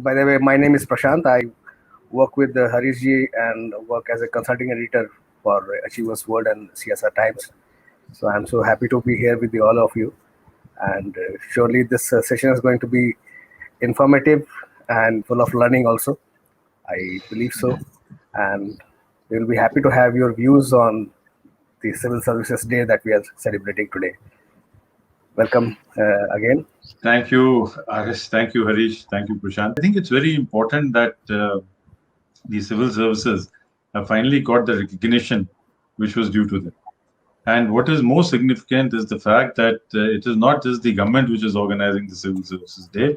by the way, my name is Prashant. I work with Harish ji and work as a consulting editor for Achievers World and CSR Times. So I'm so happy to be here with all of you. And surely this session is going to be informative and full of learning also. I believe so. And we'll be happy to have your views on the Civil Services Day that we are celebrating today. Welcome again. Thank you, Aris. Thank you, Harish. Thank you, Prashant. I think it's very important that the civil services have finally got the recognition which was due to them. And what is more significant is the fact that it is not just the government which is organizing the Civil Services Day.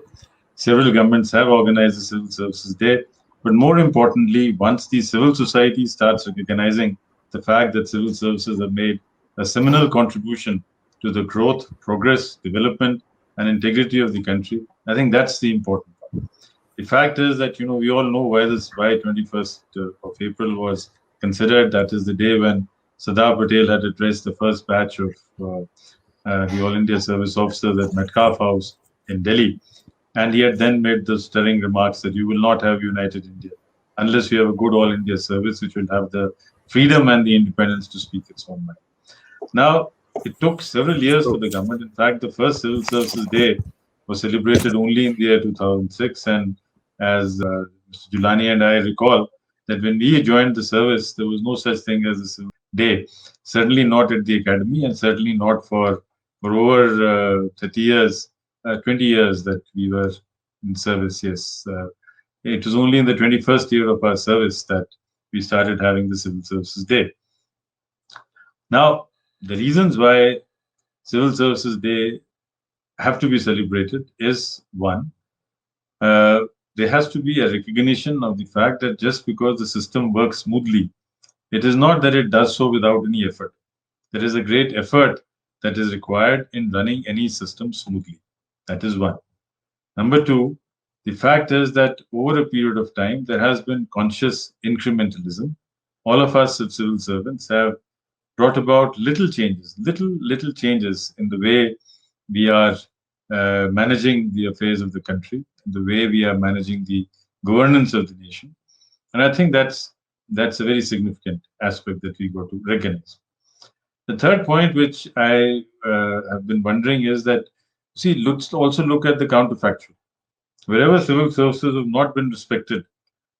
Several governments have organized the Civil Services Day. But more importantly, once the civil society starts recognizing the fact that civil services have made a seminal contribution to the growth, progress, development, and integrity of the country, I think that's the important part. The fact is that we all know why 21st of April was considered. That is the day when Sardar Patel had addressed the first batch of the All India Service officers at Metcalfe House in Delhi. And he had then made the stirring remarks that you will not have united India unless you have a good All India service which will have the freedom and the independence to speak its own mind. Now, it took several years for the government. In fact, the first Civil Services Day was celebrated only in the year 2006. And as Mr. Julani and I recall, that when we joined the service, there was no such thing as a Civil Day. Certainly not at the academy, and certainly not for over 30 years, 20 years that we were in service. Yes, it was only in the 21st year of our service that we started having the Civil Services Day. Now, the reasons why Civil Services Day have to be celebrated is one, there has to be a recognition of the fact that just because the system works smoothly, it is not that it does so without any effort. There is a great effort that is required in running any system smoothly. That is one. Number two, the fact is that over a period of time, there has been conscious incrementalism. All of us as civil servants have brought about little changes in the way we are managing the affairs of the country, the way we are managing the governance of the nation. And I think that's a very significant aspect that we got to recognize. The third point, which I have been wondering, is that, let's also look at the counterfactual. Wherever civil services have not been respected,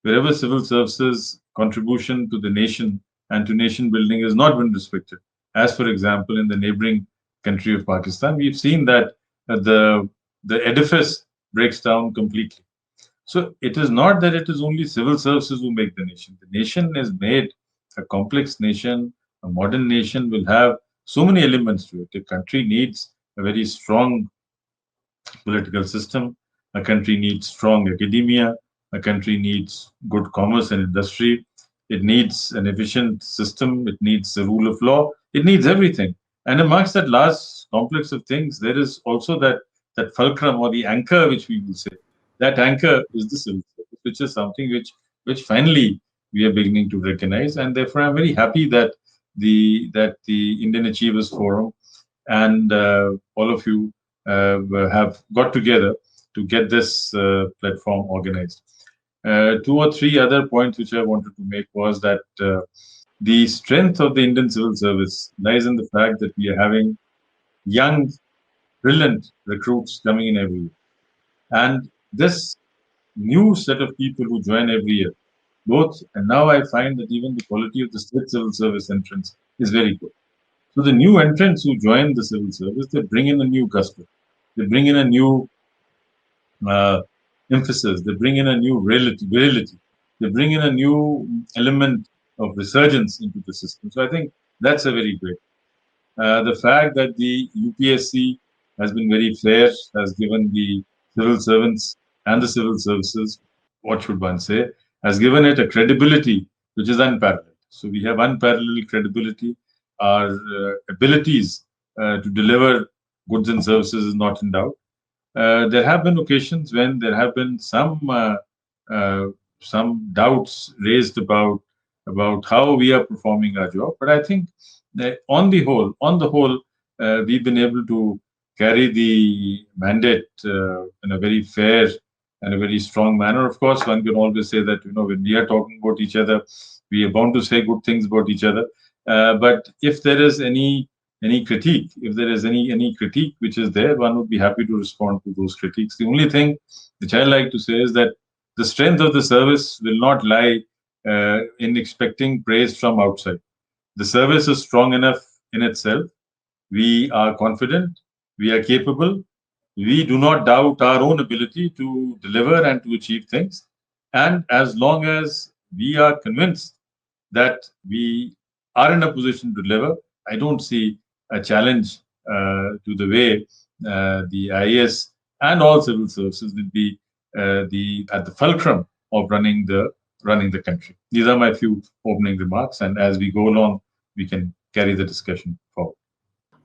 wherever civil services contribution to the nation and to nation building has not been respected, as for example in the neighboring country of Pakistan, we've seen that the edifice breaks down completely. So it is not that it is only civil services who make the nation. The nation is made a complex nation. A modern nation will have so many elements to it. A country needs a very strong political system. A country needs strong academia. A country needs good commerce and industry. It needs an efficient system. It needs the rule of law. It needs everything. And amongst that large complex of things, there is also that fulcrum or the anchor, which we will say. That anchor is the civil service, which is something which finally we are beginning to recognize. And therefore, I'm very happy that the Indian Achievers Forum and all of you have got together to get this platform organized. Two or three other points which I wanted to make was that the strength of the Indian civil service lies in the fact that we are having young, brilliant recruits coming in every year. And this new set of people who join every year, and now I find that even the quality of the state civil service entrance is very good. So the new entrants who join the civil service, they bring in a new gusto. They bring in a new emphasis. They bring in a new virility. They bring in a new element of resurgence into the system. So I think that's a very great. The fact that the UPSC has been very fair, has given the civil servants and the civil services, what should one say, has given it a credibility which is unparalleled. So we have unparalleled credibility. Our abilities to deliver goods and services is not in doubt. There have been occasions when there have been some doubts raised about how we are performing our job, but I think that on the whole, we've been able to carry the mandate in a very fair in a very strong manner. Of course, one can always say that when we are talking about each other, we are bound to say good things about each other. But if there is any critique, if there is any critique which is there, one would be happy to respond to those critiques. The only thing which I like to say is that the strength of the service will not lie in expecting praise from outside. The service is strong enough in itself. We are confident, we are capable, we do not doubt our own ability to deliver and to achieve things. And as long as we are convinced that we are in a position to deliver, I don't see a challenge to the way the IAS and all civil services will be the at the fulcrum of running the country. These are my few opening remarks, and as we go along, we can carry the discussion forward.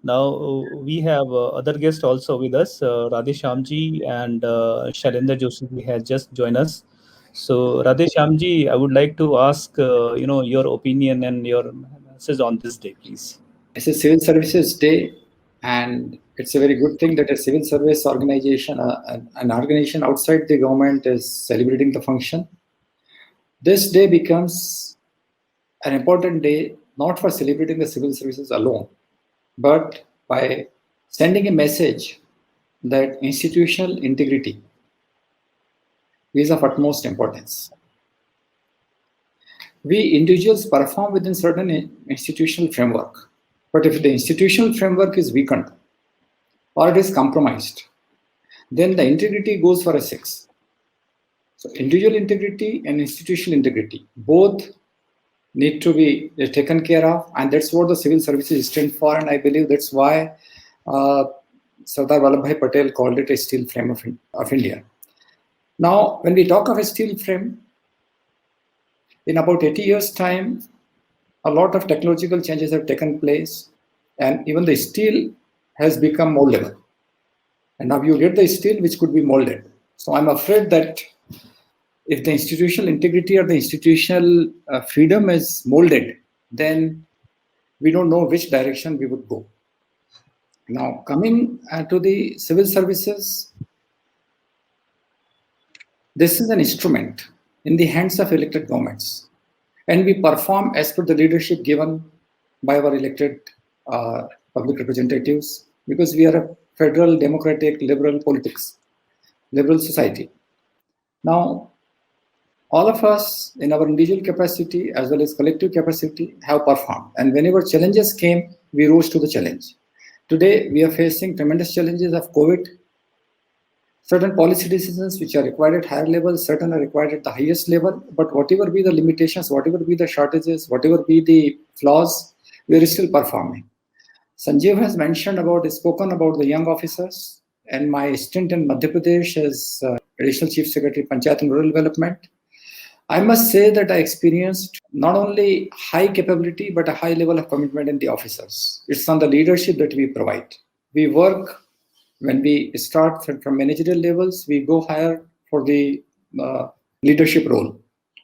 Now we have other guests also with us. Radhe Shyamji and Shailendra Joshi has just joined us. So Radhe Shyamji, I would like to ask your opinion and your message on this day, please. It's a Civil Services Day, and it's a very good thing that a civil service organization, an organization outside the government, is celebrating the function. This day becomes an important day not for celebrating the civil services alone, but by sending a message that institutional integrity is of utmost importance. We individuals perform within certain institutional framework, but if the institutional framework is weakened or it is compromised, then the integrity goes for a 6. So individual integrity and institutional integrity both need to be taken care of, and that's what the civil services stand for. And I believe that's why Sardar Vallabhbhai Patel called it a steel frame of India. Now, when we talk of a steel frame, in about 80 years' time, a lot of technological changes have taken place, and even the steel has become moldable. And now you get the steel which could be molded. So I'm afraid that if the institutional integrity or the institutional freedom is molded, then we don't know which direction we would go. Now, coming to the civil services, this is an instrument in the hands of elected governments, and we perform as per the leadership given by our elected public representatives, because we are a federal, democratic, liberal politics, liberal society. Now, all of us in our individual capacity as well as collective capacity have performed, and whenever challenges came, we rose to the challenge. Today, we are facing tremendous challenges of COVID. Certain policy decisions which are required at higher levels, certain are required at the highest level, but whatever be the limitations, whatever be the shortages, whatever be the flaws, we are still performing. Sanjeev has spoken about the young officers, and my stint in Madhya Pradesh as Additional Chief Secretary, Panchayat and Rural Development. I must say that I experienced not only high capability, but a high level of commitment in the officers. It's on the leadership that we provide. We work, when we start from managerial levels, we go higher for the leadership role.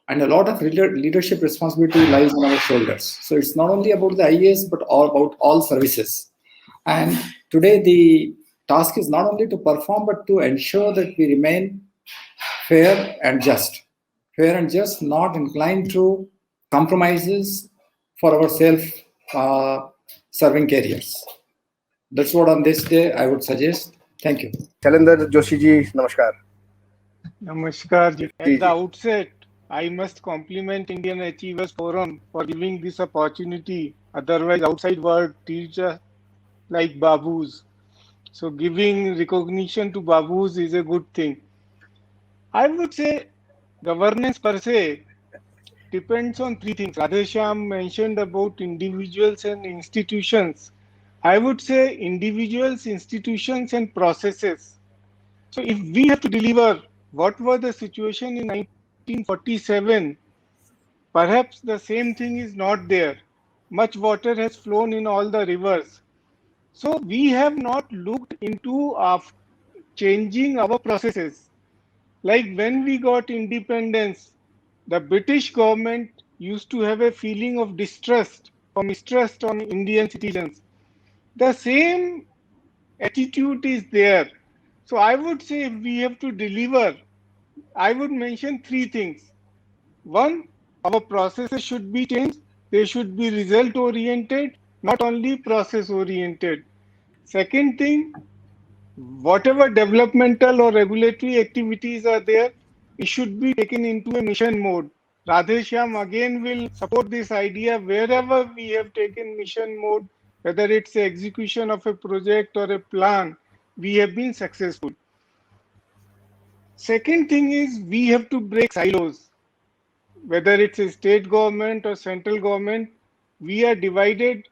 And a lot of leadership responsibility lies on our shoulders. So it's not only about the IAS, but about all services. And today the task is not only to perform, but to ensure that we remain fair and just. Fair and just, not inclined to compromises for our self-serving careers. That's what on this day I would suggest. Thank you. Shailendra Joshi ji, namaskar. Namaskar ji. At the outset, I must compliment Indian Achievers Forum for giving this opportunity. Otherwise, outside world treats us like babus. So giving recognition to babus is a good thing. I would say governance per se depends on 3 things. Radheshyam mentioned about individuals and institutions. I would say individuals, institutions, and processes. So if we have to deliver what was the situation in 1947, perhaps the same thing is not there. Much water has flown in all the rivers. So we have not looked into changing our processes. Like when we got independence, the British government used to have a feeling of distrust or mistrust on Indian citizens. The same attitude is there. So I would say if we have to deliver I would mention three things. One, our processes should be changed. They should be result oriented, not only process oriented. Second thing, whatever developmental or regulatory activities are there, it should be taken into a mission mode. Radheshyam again will support this idea wherever we have taken mission mode, whether it's the execution of a project or a plan, we have been successful. Second thing is we have to break silos. Whether it's a state government or central government, we are divided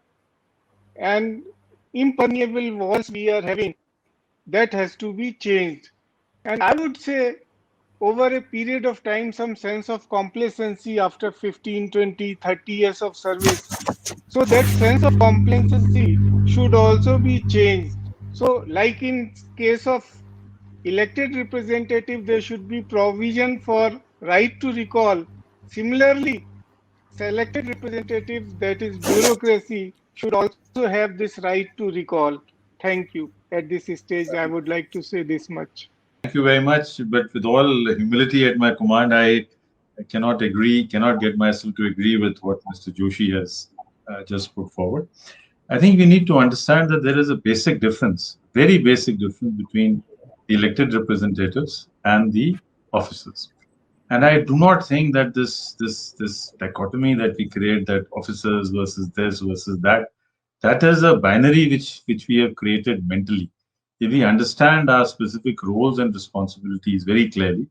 and impermeable walls we are having. That has to be changed. And I would say over a period of time, some sense of complacency after 15, 20, 30 years of service. So that sense of complacency should also be changed. So like in case of elected representative, there should be provision for right to recall. Similarly, selected representatives, that is bureaucracy, should also have this right to recall. Thank you. At this stage, I would like to say this much. Thank you very much. But with all humility at my command, I cannot get myself to agree with what Mr. Joshi has just put forward. I think we need to understand that there is a basic difference, very basic difference between the elected representatives and the officers. And I do not think that this dichotomy that we create, that officers versus this versus that is a binary which we have created mentally. If we understand our specific roles and responsibilities very clearly,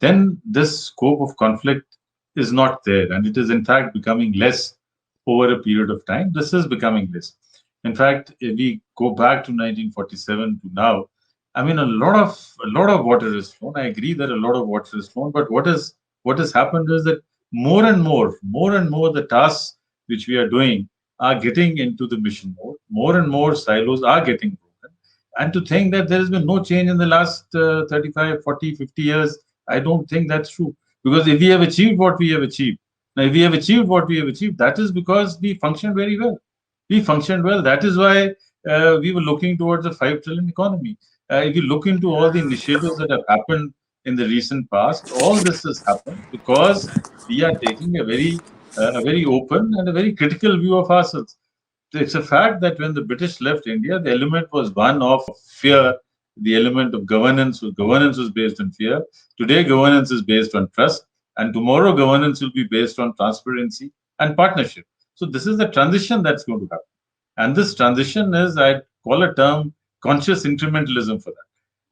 then this scope of conflict is not there, and it is in fact becoming less over a period of time. This is becoming less. In fact, if we go back to 1947 to now, I mean, a lot of water is flown. I agree that a lot of water is flown, but what has happened is that more and more the tasks which we are doing are getting into the mission mode. More and more silos are getting broken. And to think that there has been no change in the last 35, 40, 50 years, I don't think that's true. Because if we have achieved what we have achieved, now if we have achieved what we have achieved, that is because we functioned very well. We functioned well. That is why we were looking towards a 5 trillion economy. If you look into all the initiatives that have happened in the recent past, all this has happened because we are taking a very open and a very critical view of ourselves. It's a fact that when the British left India, the element was one of fear. The element of governance was based on fear. Today, governance is based on trust, and tomorrow, governance will be based on transparency and partnership. So this is the transition that's going to happen. And this transition is, I call a term, conscious incrementalism for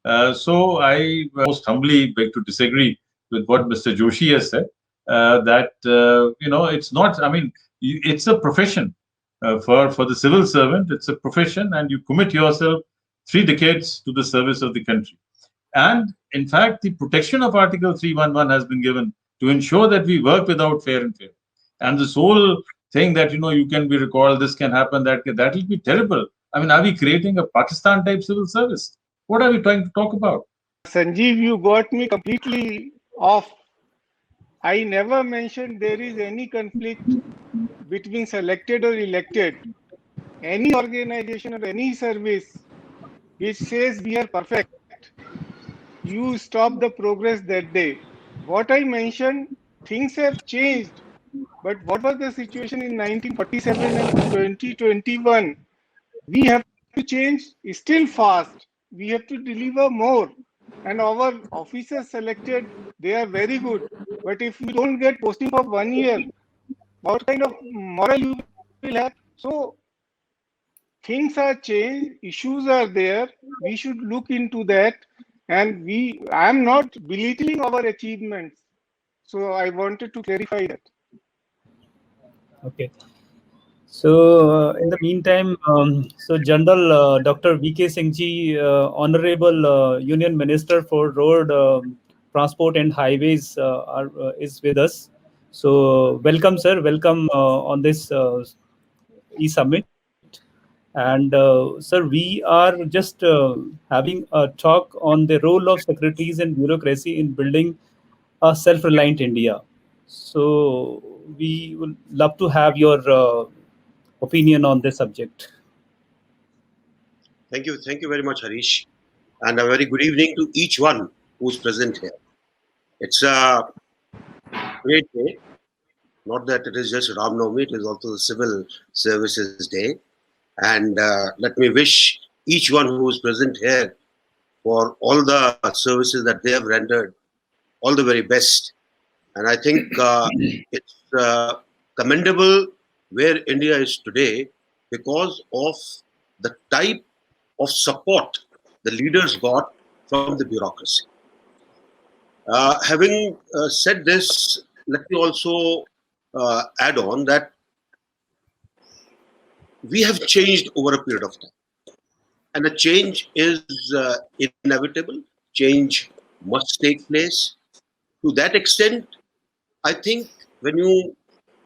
that. So I most humbly beg to disagree with what Mr. Joshi has said, that, it's not, I mean, it's a profession. For the civil servant, it's a profession, and you commit yourself 3 decades to the service of the country. And in fact, the protection of Article 311 has been given to ensure that we work without fear and favor. And this whole thing that, you can be recalled, this can happen, that will be terrible. I mean, are we creating a Pakistan type civil service? What are we trying to talk about? Sanjeev, you got me completely off. I never mentioned there is any conflict between selected or elected. Any organization or any service which says we are perfect, you stop the progress that day. What I mentioned, things have changed. But what was the situation in 1947 and 2021? We have to change still fast. We have to deliver more. And our officers selected, they are very good. But if you don't get posting for 1 year, what kind of morale you will have? So things are changed, issues are there. We should look into that. And I am not belittling our achievements. So I wanted to clarify that. Okay. So in the meantime, so General Dr. V.K. Singh ji, Honorable Union Minister for Road Transport and Highways is with us. So welcome, sir. Welcome on this e-summit. And sir, we are just having a talk on the role of secretaries and bureaucracy in building a self-reliant India. So we would love to have your opinion on this subject. Thank you very much, Harish, and a very good evening to each one who's present here. It's a great day. Not that it is just Ram Navami, it is also the Civil Services Day. And let me wish each one who is present here for all the services that they have rendered all the very best. And I think it's commendable where India is today because of the type of support the leaders got from the bureaucracy. Having said this, let me also add on that we have changed over a period of time. And a change is inevitable. Change must take place. To that extent, I think when you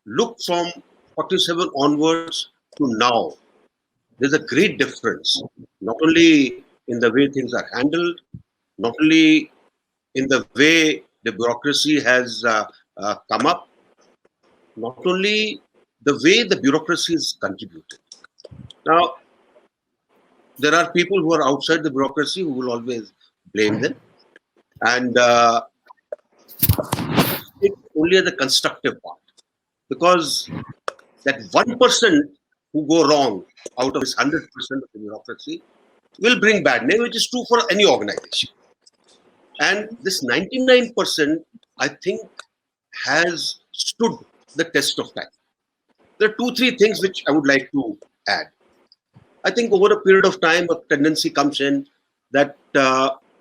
look from 47 onwards to now, there's a great difference, not only in the way things are handled, not only in the way the bureaucracy has come up, not only the way the bureaucracy is contributed. Now, there are people who are outside the bureaucracy who will always blame them. And it's only the constructive part. Because that 1% who go wrong out of this 100% of the bureaucracy will bring bad name, which is true for any organization. And this 99%, I think, has stood the test of time. There are 2-3 things which I would like to add. I think over a period of time, a tendency comes in that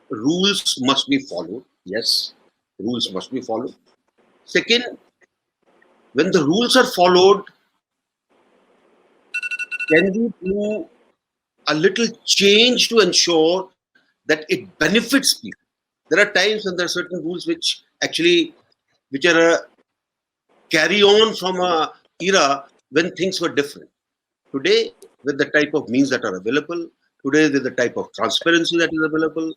rules must be followed. Yes, rules must be followed. Second, when the rules are followed, can we do a little change to ensure that it benefits people? There are times when there are certain rules which are a carry on from a era when things were different. Today, with the type of means that are available, today with the type of transparency that is available,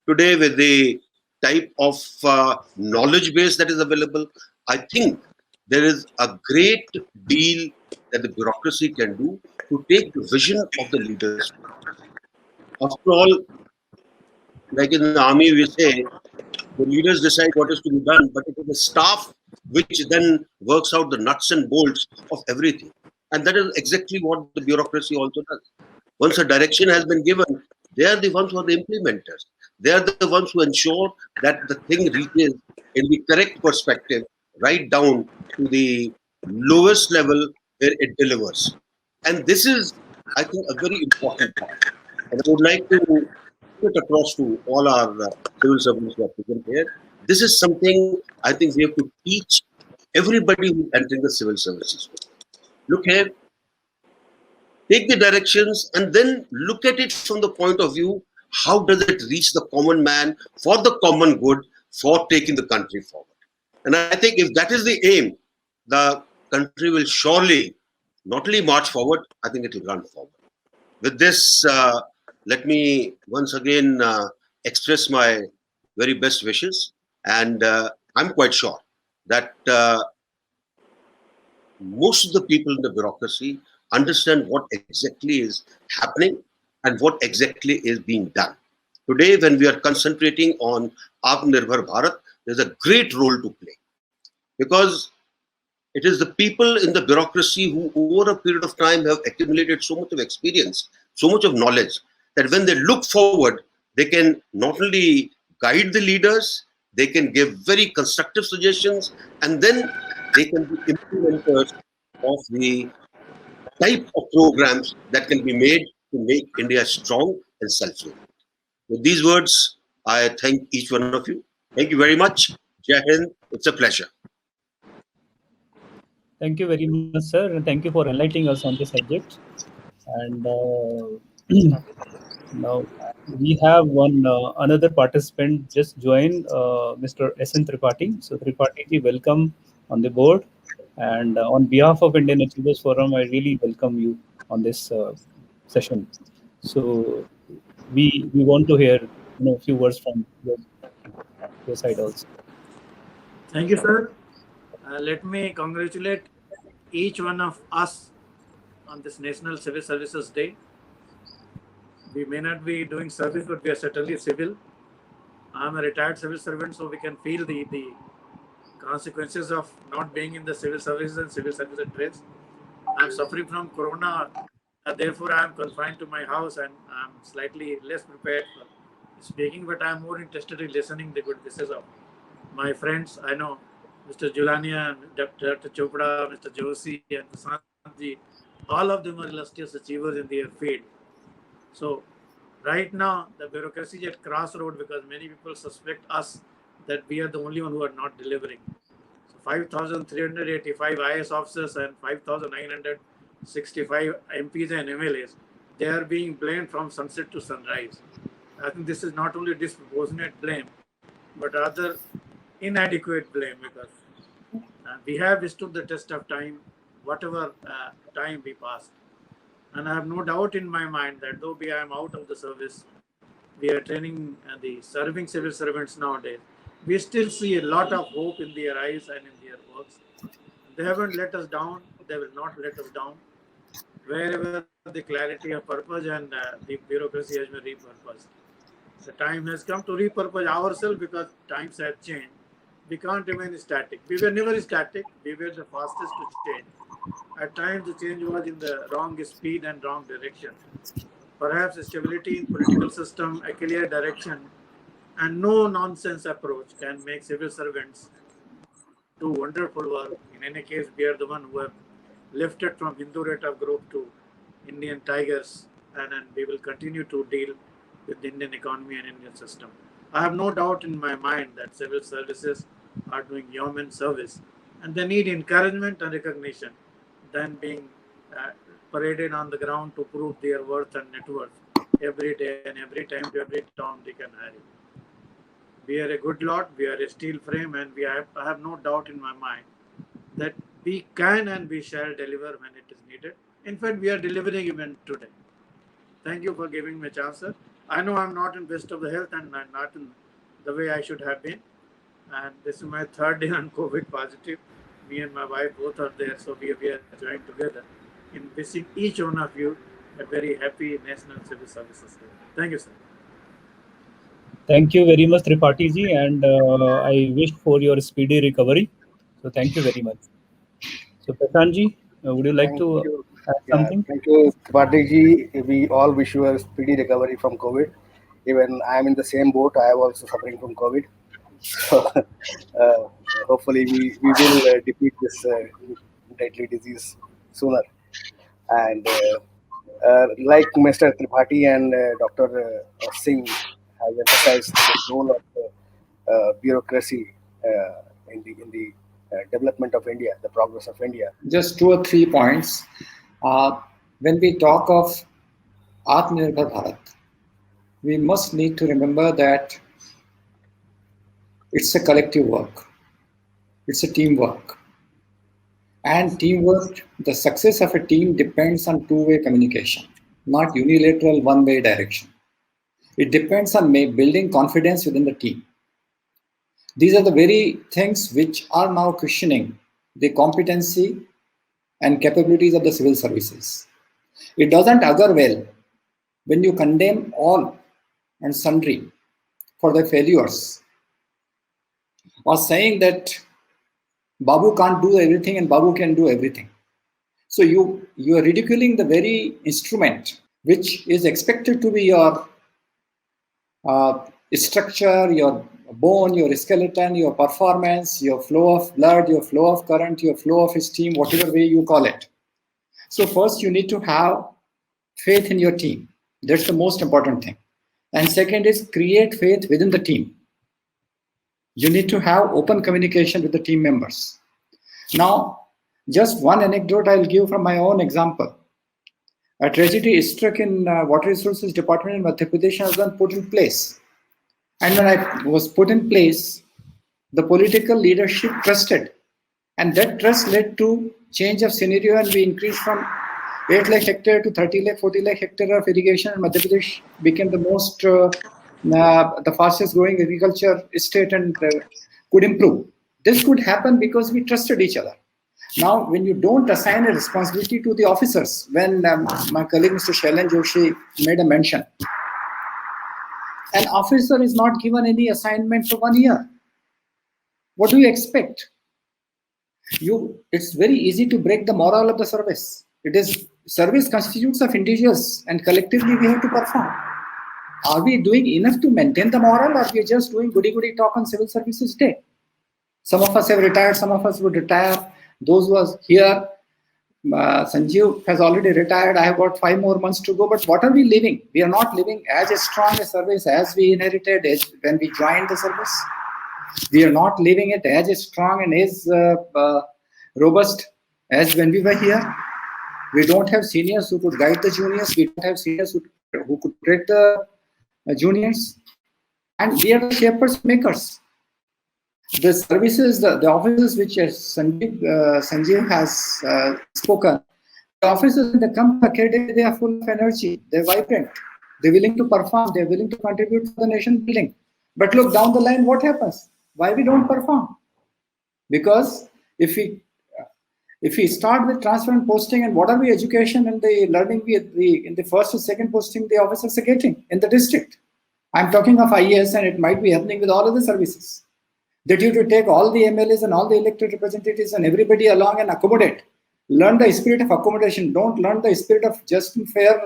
today with the type of knowledge base that is available, I think there is a great deal that the bureaucracy can do to take the vision of the leaders. After all, like in the army, we say the leaders decide what is to be done, but it is the staff which then works out the nuts and bolts of everything. And that is exactly what the bureaucracy also does. Once a direction has been given, they are the ones who are the implementers. They are the ones who ensure that the thing reaches in the correct perspective, right down to the lowest level where it delivers. And this is, I think, a very important part. And I would like to put it across to all our civil servants who are present here. This is something I think we have to teach everybody who is entering the civil services. Look here, take the directions and then look at it from the point of view, how does it reach the common man for the common good, for taking the country forward. And I think if that is the aim, the country will surely not only march forward, I think it will run forward. With this, let me once again express my very best wishes. And I'm quite sure that most of the people in the bureaucracy understand what exactly is happening and what exactly is being done. Today, when we are concentrating on Atmanirbhar Bharat, there's a great role to play because it is the people in the bureaucracy who over a period of time have accumulated so much of experience, so much of knowledge that when they look forward, they can not only guide the leaders, they can give very constructive suggestions, and then they can be implementers of the type of programs that can be made to make India strong and self-reliant. With these words, I thank each one of you. Thank you very much. Jai Hind. It's a pleasure. Thank you very much, sir, and thank you for enlightening us on this subject. And now we have one another participant just joined, Mr. S.N. Tripathi. So Tripathi ji, welcome on the board. And on behalf of Indian Achievers Forum, I really welcome you on this session. So we want to hear a few words from your side also. Thank you, sir. Let me congratulate each one of us on this National Civil Services Day. We may not be doing service, but we are certainly civil. I'm a retired civil servant, so we can feel the consequences of not being in the civil services and civil service trades. I'm suffering from corona, therefore I'm confined to my house and I'm slightly less prepared for speaking, but I'm more interested in listening the good wishes of my friends. I know Mr. Julania, Dr. Chopra, Mr. Joshi, and Prasantji, all of them are illustrious achievers in their field. So right now, the bureaucracy is at crossroad because many people suspect us that we are the only one who are not delivering. So 5,385 IS officers and 5,965 MPs and MLAs, they are being blamed from sunset to sunrise. I think this is not only disproportionate blame, but rather inadequate blame because we have withstood the test of time, whatever time we passed. And I have no doubt in my mind that though I am out of the service, we are training the serving civil servants nowadays. We still see a lot of hope in their eyes and in their works. They haven't let us down. They will not let us down. Wherever the clarity of purpose and the bureaucracy has been repurposed. The time has come to repurpose ourselves because times have changed. We can't remain static. We were never static. We were the fastest to change. At times, the change was in the wrong speed and wrong direction. Perhaps stability in political system, a clear direction, and no nonsense approach can make civil servants do wonderful work. In any case, we are the one who have lifted from Hindu rate of growth to Indian tigers, and we will continue to deal with the Indian economy and Indian system. I have no doubt in my mind that civil services are doing yeoman service, and they need encouragement and recognition than being paraded on the ground to prove their worth and net worth every day and every time to every town they can hire. We are a good lot, we are a steel frame, and I have no doubt in my mind that we can and we shall deliver when it is needed. In fact, we are delivering even today. Thank you for giving me a chance, sir. I know I'm not in best of the health and I'm not in the way I should have been. And this is my third day on COVID positive. Me and my wife both are there, so we are joined together in wishing each one of you a very happy National Civil Services Day. Thank you, sir. Thank you very much, Tripathi ji, and I wish for your speedy recovery. So thank you very much. So Prashant ji, would you like to add something? Thank you, Tripathi ji. We all wish you a speedy recovery from COVID. Even I am in the same boat. I am also suffering from COVID. So hopefully we will defeat this deadly disease sooner. And like Mr. Tripathi and Dr. Singh has emphasized the role of bureaucracy in the development of India, the progress of India. Just 2 or 3 points. When we talk of Atmanirbhar Bharat, we must need to remember that it's a collective work. It's a teamwork. And teamwork, the success of a team depends on two-way communication, not unilateral one-way direction. It depends on building confidence within the team. These are the very things which are now questioning the competency and capabilities of the civil services. It doesn't augur well when you condemn all and sundry for their failures, or saying that Babu can't do everything and Babu can do everything. So you are ridiculing the very instrument which is expected to be your structure, your bone, your skeleton, your performance, your flow of blood, your flow of current, your flow of steam, whatever way you call it. So first you need to have faith in your team. That's the most important thing. And second is create faith within the team. You need to have open communication with the team members. Now, just one anecdote I'll give from my own example. A tragedy struck in Water Resources Department in Madhya Pradesh has been put in place. And when I was put in place, the political leadership trusted. And that trust led to change of scenario, and we increased from 8 lakh hectare to 30 lakh, 40 lakh hectare of irrigation. And Madhya Pradesh became the most, the fastest growing agriculture state and could improve. This could happen because we trusted each other. Now, when you don't assign a responsibility to the officers, when my colleague Mr. Shailen Joshi made a mention, An officer is not given any assignment for 1 year. What do you expect? It's very easy to break the morale of the service. Service constitutes of individuals, and collectively we have to perform. Are we doing enough to maintain the morale, or are we just doing goody talk on Civil Services Day? Some of us have retired, some of us would retire. Those who are here, Sanjeev has already retired. I have got 5 more months to go. But what are we living? We are not living as a strong a service as we inherited when we joined the service. We are not living it as strong and as robust as when we were here. We don't have seniors who could guide the juniors. We don't have seniors who could treat the juniors. And we are the shapers, makers. The services, the offices which Sanjeev has spoken, the offices in the company academy, they are full of energy, they're vibrant, they're willing to perform, they're willing to contribute to the nation building. But look, down the line, what happens? Why we don't perform? Because if we start with transfer and posting, and what are the education and the learning in the first or second posting the officers are getting in the district? I'm talking of IAS, and it might be happening with all other services. That you to take all the MLAs and all the elected representatives and everybody along and accommodate. Learn the spirit of accommodation. Don't learn the spirit of just and fair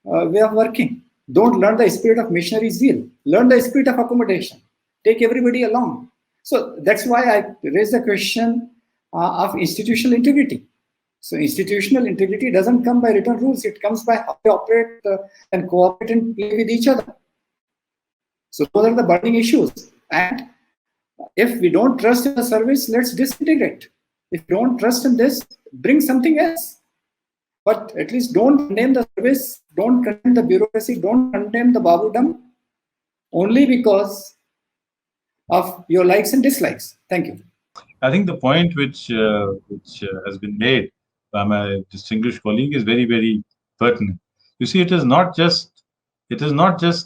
way of working. Don't learn the spirit of missionary zeal. Learn the spirit of accommodation. Take everybody along. So that's why I raised the question of institutional integrity. So institutional integrity doesn't come by written rules. It comes by how we operate and cooperate and play with each other. So those are the burning issues. And if we don't trust in the service, let's disintegrate. If we don't trust in this, bring something else. But at least don't condemn the service, don't condemn the bureaucracy, don't condemn the babudom only because of your likes and dislikes. Thank you. I think the point which has been made by my distinguished colleague is very, very pertinent. You see, it is not just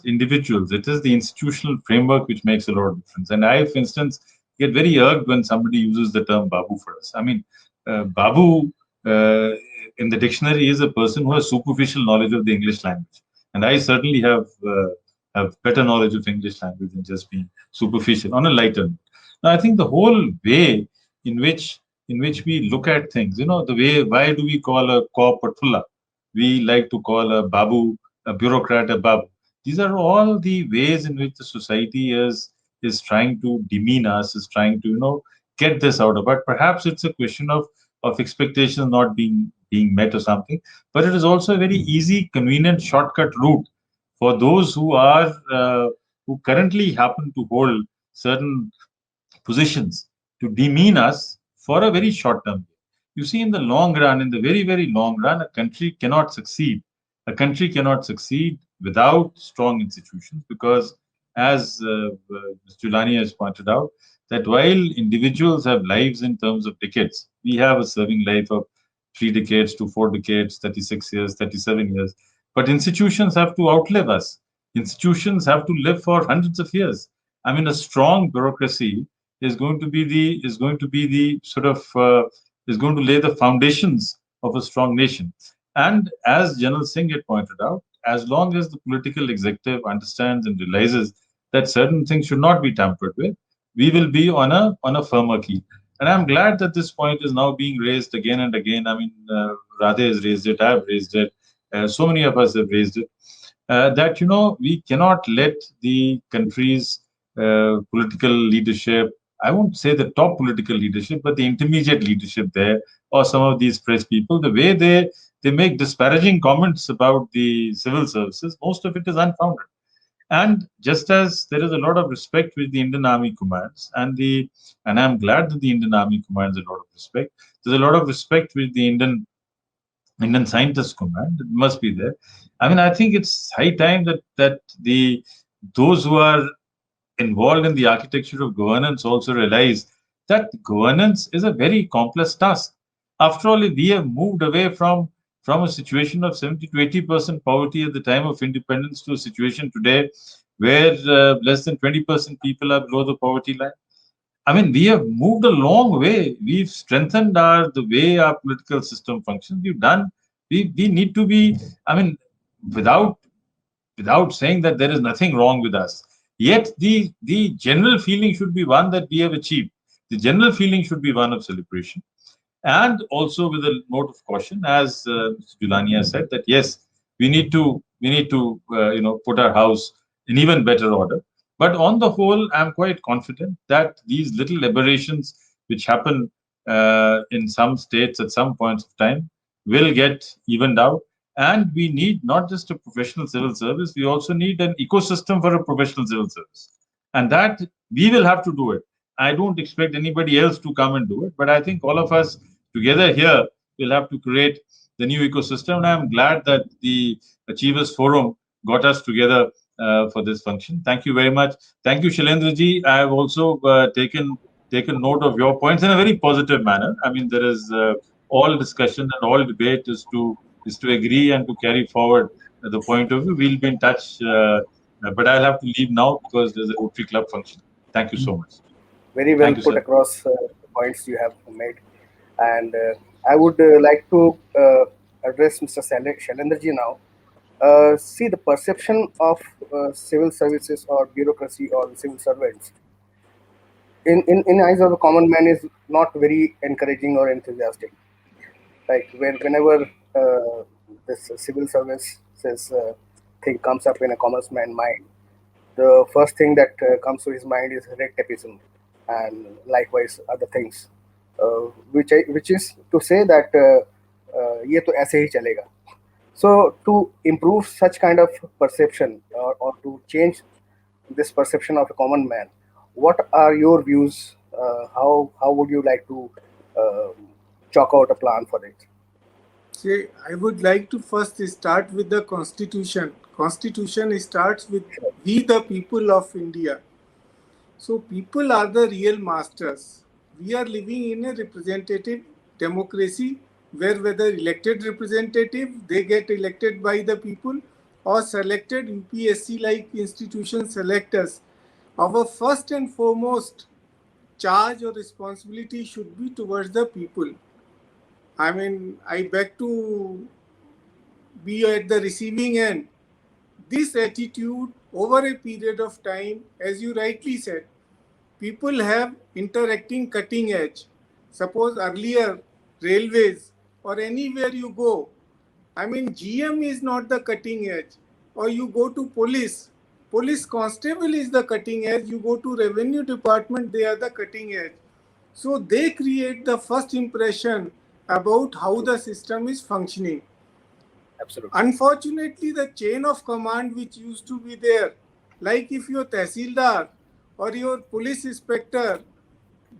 individuals, it is the institutional framework which makes a lot of difference. And I, for instance, get very irked when somebody uses the term Babu for us. I mean, Babu in the dictionary is a person who has superficial knowledge of the English language. And I certainly have better knowledge of English language than just being superficial on a lighter note. Now, I think the whole way in which we look at things, the way, why do we call a cop a Thulla? We like to call a Babu, a bureaucrat, a Babu. These are all the ways in which the society is trying to demean us, is trying to, get this out of. But perhaps it's a question of expectations not being met or something. But it is also a very easy, convenient shortcut route for those who currently happen to hold certain positions to demean us for a very short term. You see, in the long run, in the very, very long run, a country cannot succeed. A country cannot succeed without strong institutions, because as Mr. Julani has pointed out, that while individuals have lives in terms of decades, we have a serving life of 3 decades to 4 decades, 36 years, 37 years. But institutions have to outlive us. Institutions have to live for hundreds of years. I mean, a strong bureaucracy is going to lay the foundations of a strong nation. And as General Singh had pointed out, as long as the political executive understands and realizes that certain things should not be tampered with, we will be on a firmer key. And I'm glad that this point is now being raised again and again. I mean, Radhe has raised it, I've raised it, so many of us have raised it, that, we cannot let the country's political leadership, I won't say the top political leadership, but the intermediate leadership there, or some of these press people, the way they make disparaging comments about the civil services, most of it is unfounded. And just as there is a lot of respect which the Indian Army commands, and I'm glad that the Indian Army commands a lot of respect, there's a lot of respect which the Indian scientists command. It must be there. I mean, I think it's high time that those who are involved in the architecture of governance also realize that governance is a very complex task. After all, we have moved away from a situation of 70 to 80% poverty at the time of independence to a situation today where less than 20% people are below the poverty line. I mean, we have moved a long way. We've strengthened the way our political system functions. We need to be, I mean, without without saying that there is nothing wrong with us. Yet the general feeling should be one that we have achieved. The general feeling should be one of celebration, and also with a note of caution, as Mr. Julani has said, that yes, we need to put our house in even better order. But on the whole, I'm quite confident that these little aberrations which happen in some states at some points of time will get evened out. And we need not just a professional civil service, we also need an ecosystem for a professional civil service. And that we will have to do it. I don't expect anybody else to come and do it, but I think all of us together here will have to create the new ecosystem. And I'm glad that the Achievers Forum got us together for this function. Thank you very much. Thank you, Shailendraji. I have also taken note of your points in a very positive manner. I mean, there is all discussion and all debate is to agree and to carry forward the point of view. We'll be in touch, but I'll have to leave now because there's a Rotary Club function. Thank you so much. Very well Thank you, put sir. across the points you have made. And I would like to address Mr. Shailendraji now. See, the perception of civil services or bureaucracy or civil servants in eyes of the common man is not very encouraging or enthusiastic. Like whenever this civil services thing comes up in a common man's mind, the first thing that comes to his mind is red tapeism, and likewise other things, which is to say that ये तो ऐसे ही चलेगा. So to improve such kind of perception or to change this perception of a common man, what are your views? How would you like to chalk out a plan for it? See, I would like to first start with the Constitution. Constitution starts with we the people of India. So people are the real masters. We are living in a representative democracy where whether elected representative, they get elected by the people, or selected UPSC like institutions select us. Our first and foremost charge or responsibility should be towards the people. I mean, I beg to be at the receiving end. This attitude over a period of time, as you rightly said, people have interacting cutting edge. Suppose earlier, railways or anywhere you go, I mean, GM is not the cutting edge. Or you go to police constable is the cutting edge. You go to revenue department, they are the cutting edge. So they create the first impression about how the system is functioning. Absolutely. Unfortunately, the chain of command which used to be there, like if your Tehsildar or your police inspector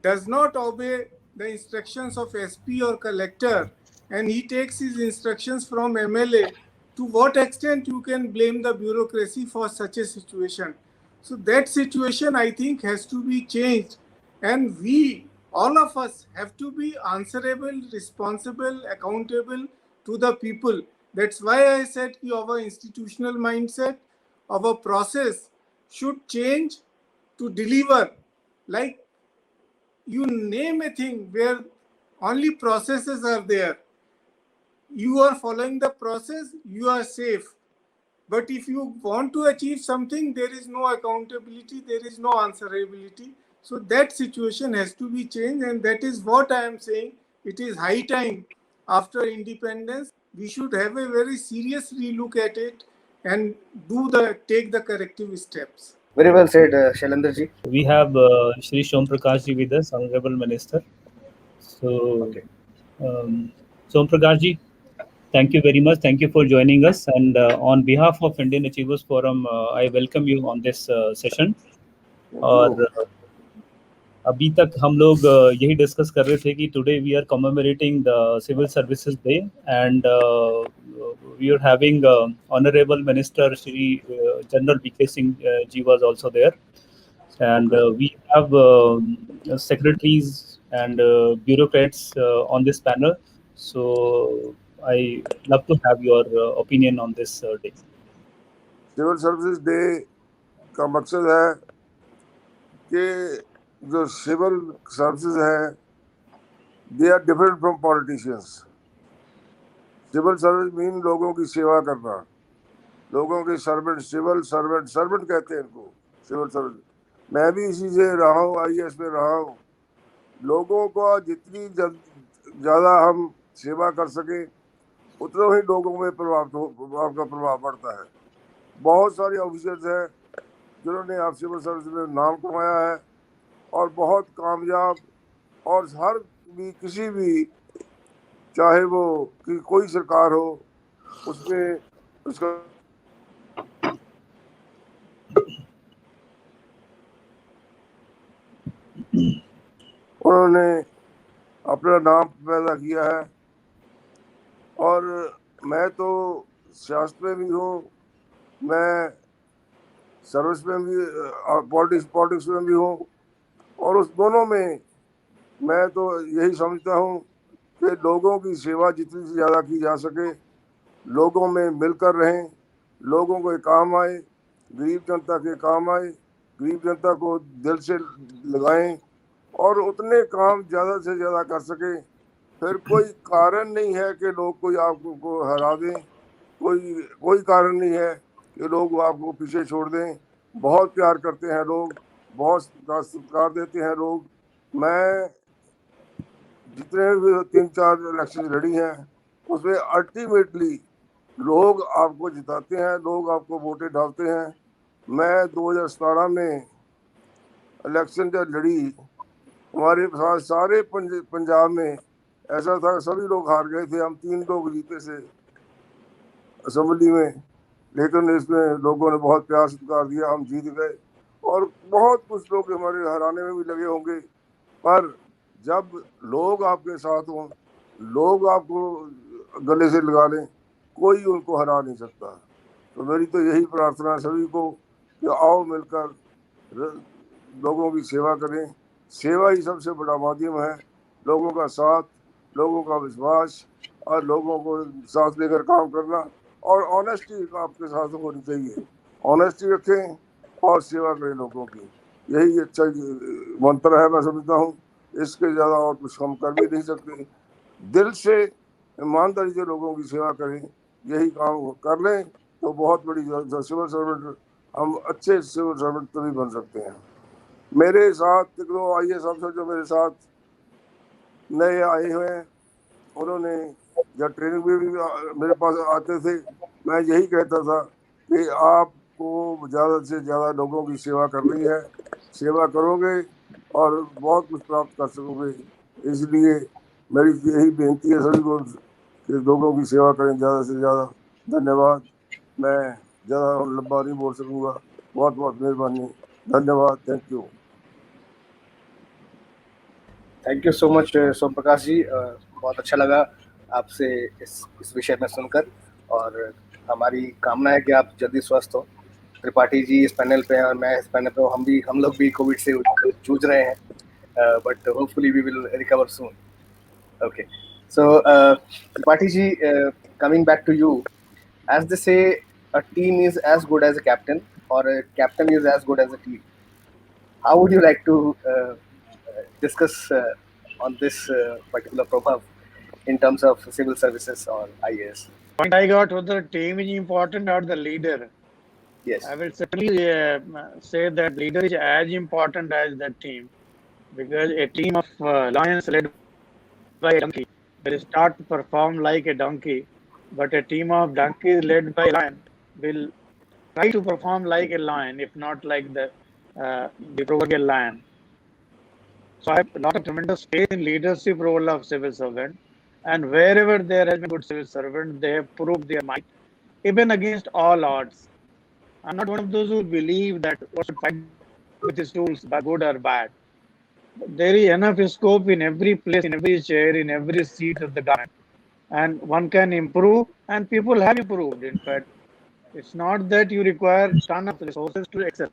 does not obey the instructions of SP or collector and he takes his instructions from MLA, to what extent you can blame the bureaucracy for such a situation? So that situation, I think, has to be changed. And we, all of us, have to be answerable, responsible, accountable to the people. That's why I said our institutional mindset, our process should change to deliver. Like you name a thing where only processes are there. You are following the process, you are safe. But if you want to achieve something, there is no accountability, there is no answerability. So that situation has to be changed, and that is what I am saying. It is high time after independence. We should have a very serious relook at it and take the corrective steps. Very well said, Shailendraji. We have Shri Som Prakash ji with us, Honorable Minister. So, Okay. Som Prakash ji, thank you very much. Thank you for joining us. And on behalf of Indian Achievers Forum, I welcome you on this session. और अभी तक हम लोग यही discuss कर रहे थे कि today we are commemorating the civil services day and we are having honourable minister Shri general BK Singh ji was also there and we have secretaries and bureaucrats on this panel. So I love to have your opinion on this day. Civil services day का मकसद है कि जो civil services है they are different from politicians. Civil service mean लोगों की सेवा करना. लोगों के सर्वेंट, सिविल सर्वेंट, सर्वेंट कहते हैं इनको, सिविल सर्वेंट। मैं भी इसी से रहा हूँ, IAS में रहा हूँ। लोगों को जितनी ज़्यादा हम सेवा कर सके उतना ही लोगों में प्रभाव का प्रभाव पड़ता है। बहुत सारे ऑफिसर्स हैं जिन्होंने आप सिविल सर्विस में नाम कमाया है और बहुत कामयाब, और हर भी किसी भी, चाहे वो कि कोई सरकार हो, उसमें उसका उन्होंने अपना नाम पैदा किया है। और मैं तो सियासत में भी हूँ, मैं सर्विस में भी, पॉलिटिक्स में भी हूँ, और उस दोनों में मैं तो यही समझता हूँ कि लोगों की सेवा जितनी से ज़्यादा की जा सके, लोगों में मिलकर रहें, लोगों को काम आए, गरीब जनता के काम आए, गरीब जनता को दिल से लगाएं और उतने काम ज़्यादा से ज़्यादा कर सके। फिर कोई कारण नहीं है कि लोग कोई आपको हरा दें, कोई कारण नहीं है कि लोग आपको पीछे छोड़ दें। बहुत प्यार करते हैं लोग, बहुत सत्कार देते हैं लोग। मैं जितने भी 3-4 इलेक्शन लड़ी हैं उसमें अल्टीमेटली लोग आपको जिताते हैं, लोग आपको वोटें डालते हैं। मैं 2017 में इलेक्शन जब लड़ी, हमारे साथ सारे पंजाब में ऐसा था, सभी लोग हार गए थे, हम 3 लोग जीते थे असेंबली में, लेकिन इसमें लोगों ने बहुत प्यार सत्कार दिया, हम जीत गए। और बहुत कुछ लोग हमारे हराने में भी लगे होंगे, पर जब लोग आपके साथ हों, लोग आपको गले से लगा लें, कोई उनको हरा नहीं सकता। तो मेरी तो यही प्रार्थना है सभी को कि आओ मिलकर लोगों की सेवा करें। सेवा ही सबसे बड़ा माध्यम है, लोगों का साथ, लोगों का विश्वास और लोगों को साथ लेकर काम करना, और ऑनेस्टी आपके साथ होनी चाहिए। ऑनेस्टी रखें और सेवा करें लोगों की, यही अच्छा मंत्र है, मैं समझता हूँ। इसके ज़्यादा और कुछ हम कर भी नहीं सकते। दिल से ईमानदारी से लोगों की सेवा करें, यही काम कर लें तो बहुत बड़ी सिविल सर्वेंट, हम अच्छे सिविल सर्वेंट तभी बन सकते हैं। मेरे साथ 2 IAS अफसर जो मेरे साथ नए आए हुए हैं, उन्होंने जब ट्रेनिंग में भी मेरे पास आते थे, मैं यही कहता था कि आपको ज़्यादा से ज़्यादा लोगों की सेवा करनी है, सेवा करोगे और बहुत कुछ प्राप्त कर सकोगे। इसलिए मेरी यही बेनती है सभी को कि लोगों की सेवा करें ज़्यादा से ज़्यादा। धन्यवाद। मैं ज़्यादा लंबा नहीं बोल सकूँगा, बहुत बहुत मेहरबानी, धन्यवाद, thank you. Thank you so much Som Prakash ji, बहुत अच्छा लगा आपसे इस विषय में सुनकर, और हमारी कामना है कि आप जल्दी स्वस्थ हो। त्रिपाठी जी इस पैनल पे हैं और मैं इस पैनल पे हूँ, हम लोग भी कोविड से जूझ रहे हैं, but hopefully we will recover soon. Okay, so Tripathi ji, coming back to you, as they say, a team is as good as a captain, or a captain is as good as a team. How would you like to discuss on this particular proverb in terms of civil services or IAS? Point I got, whether team is important or the leader. Yes. I will certainly say that leader is as important as the team, because a team of lions led by a donkey will start to perform like a donkey, but a team of donkeys led by a lion will try to perform like a lion, if not like the proverbial lion. So I have a lot of tremendous faith in leadership role of civil servant, and wherever there has been good civil servant, they have proved their might, even against all odds. I'm not one of those who believe that one should fight with his tools, by good or bad. But there is enough scope in every place, in every chair, in every seat of the government, and one can improve, and people have improved. In fact, it's not that you require ton of resources to excel.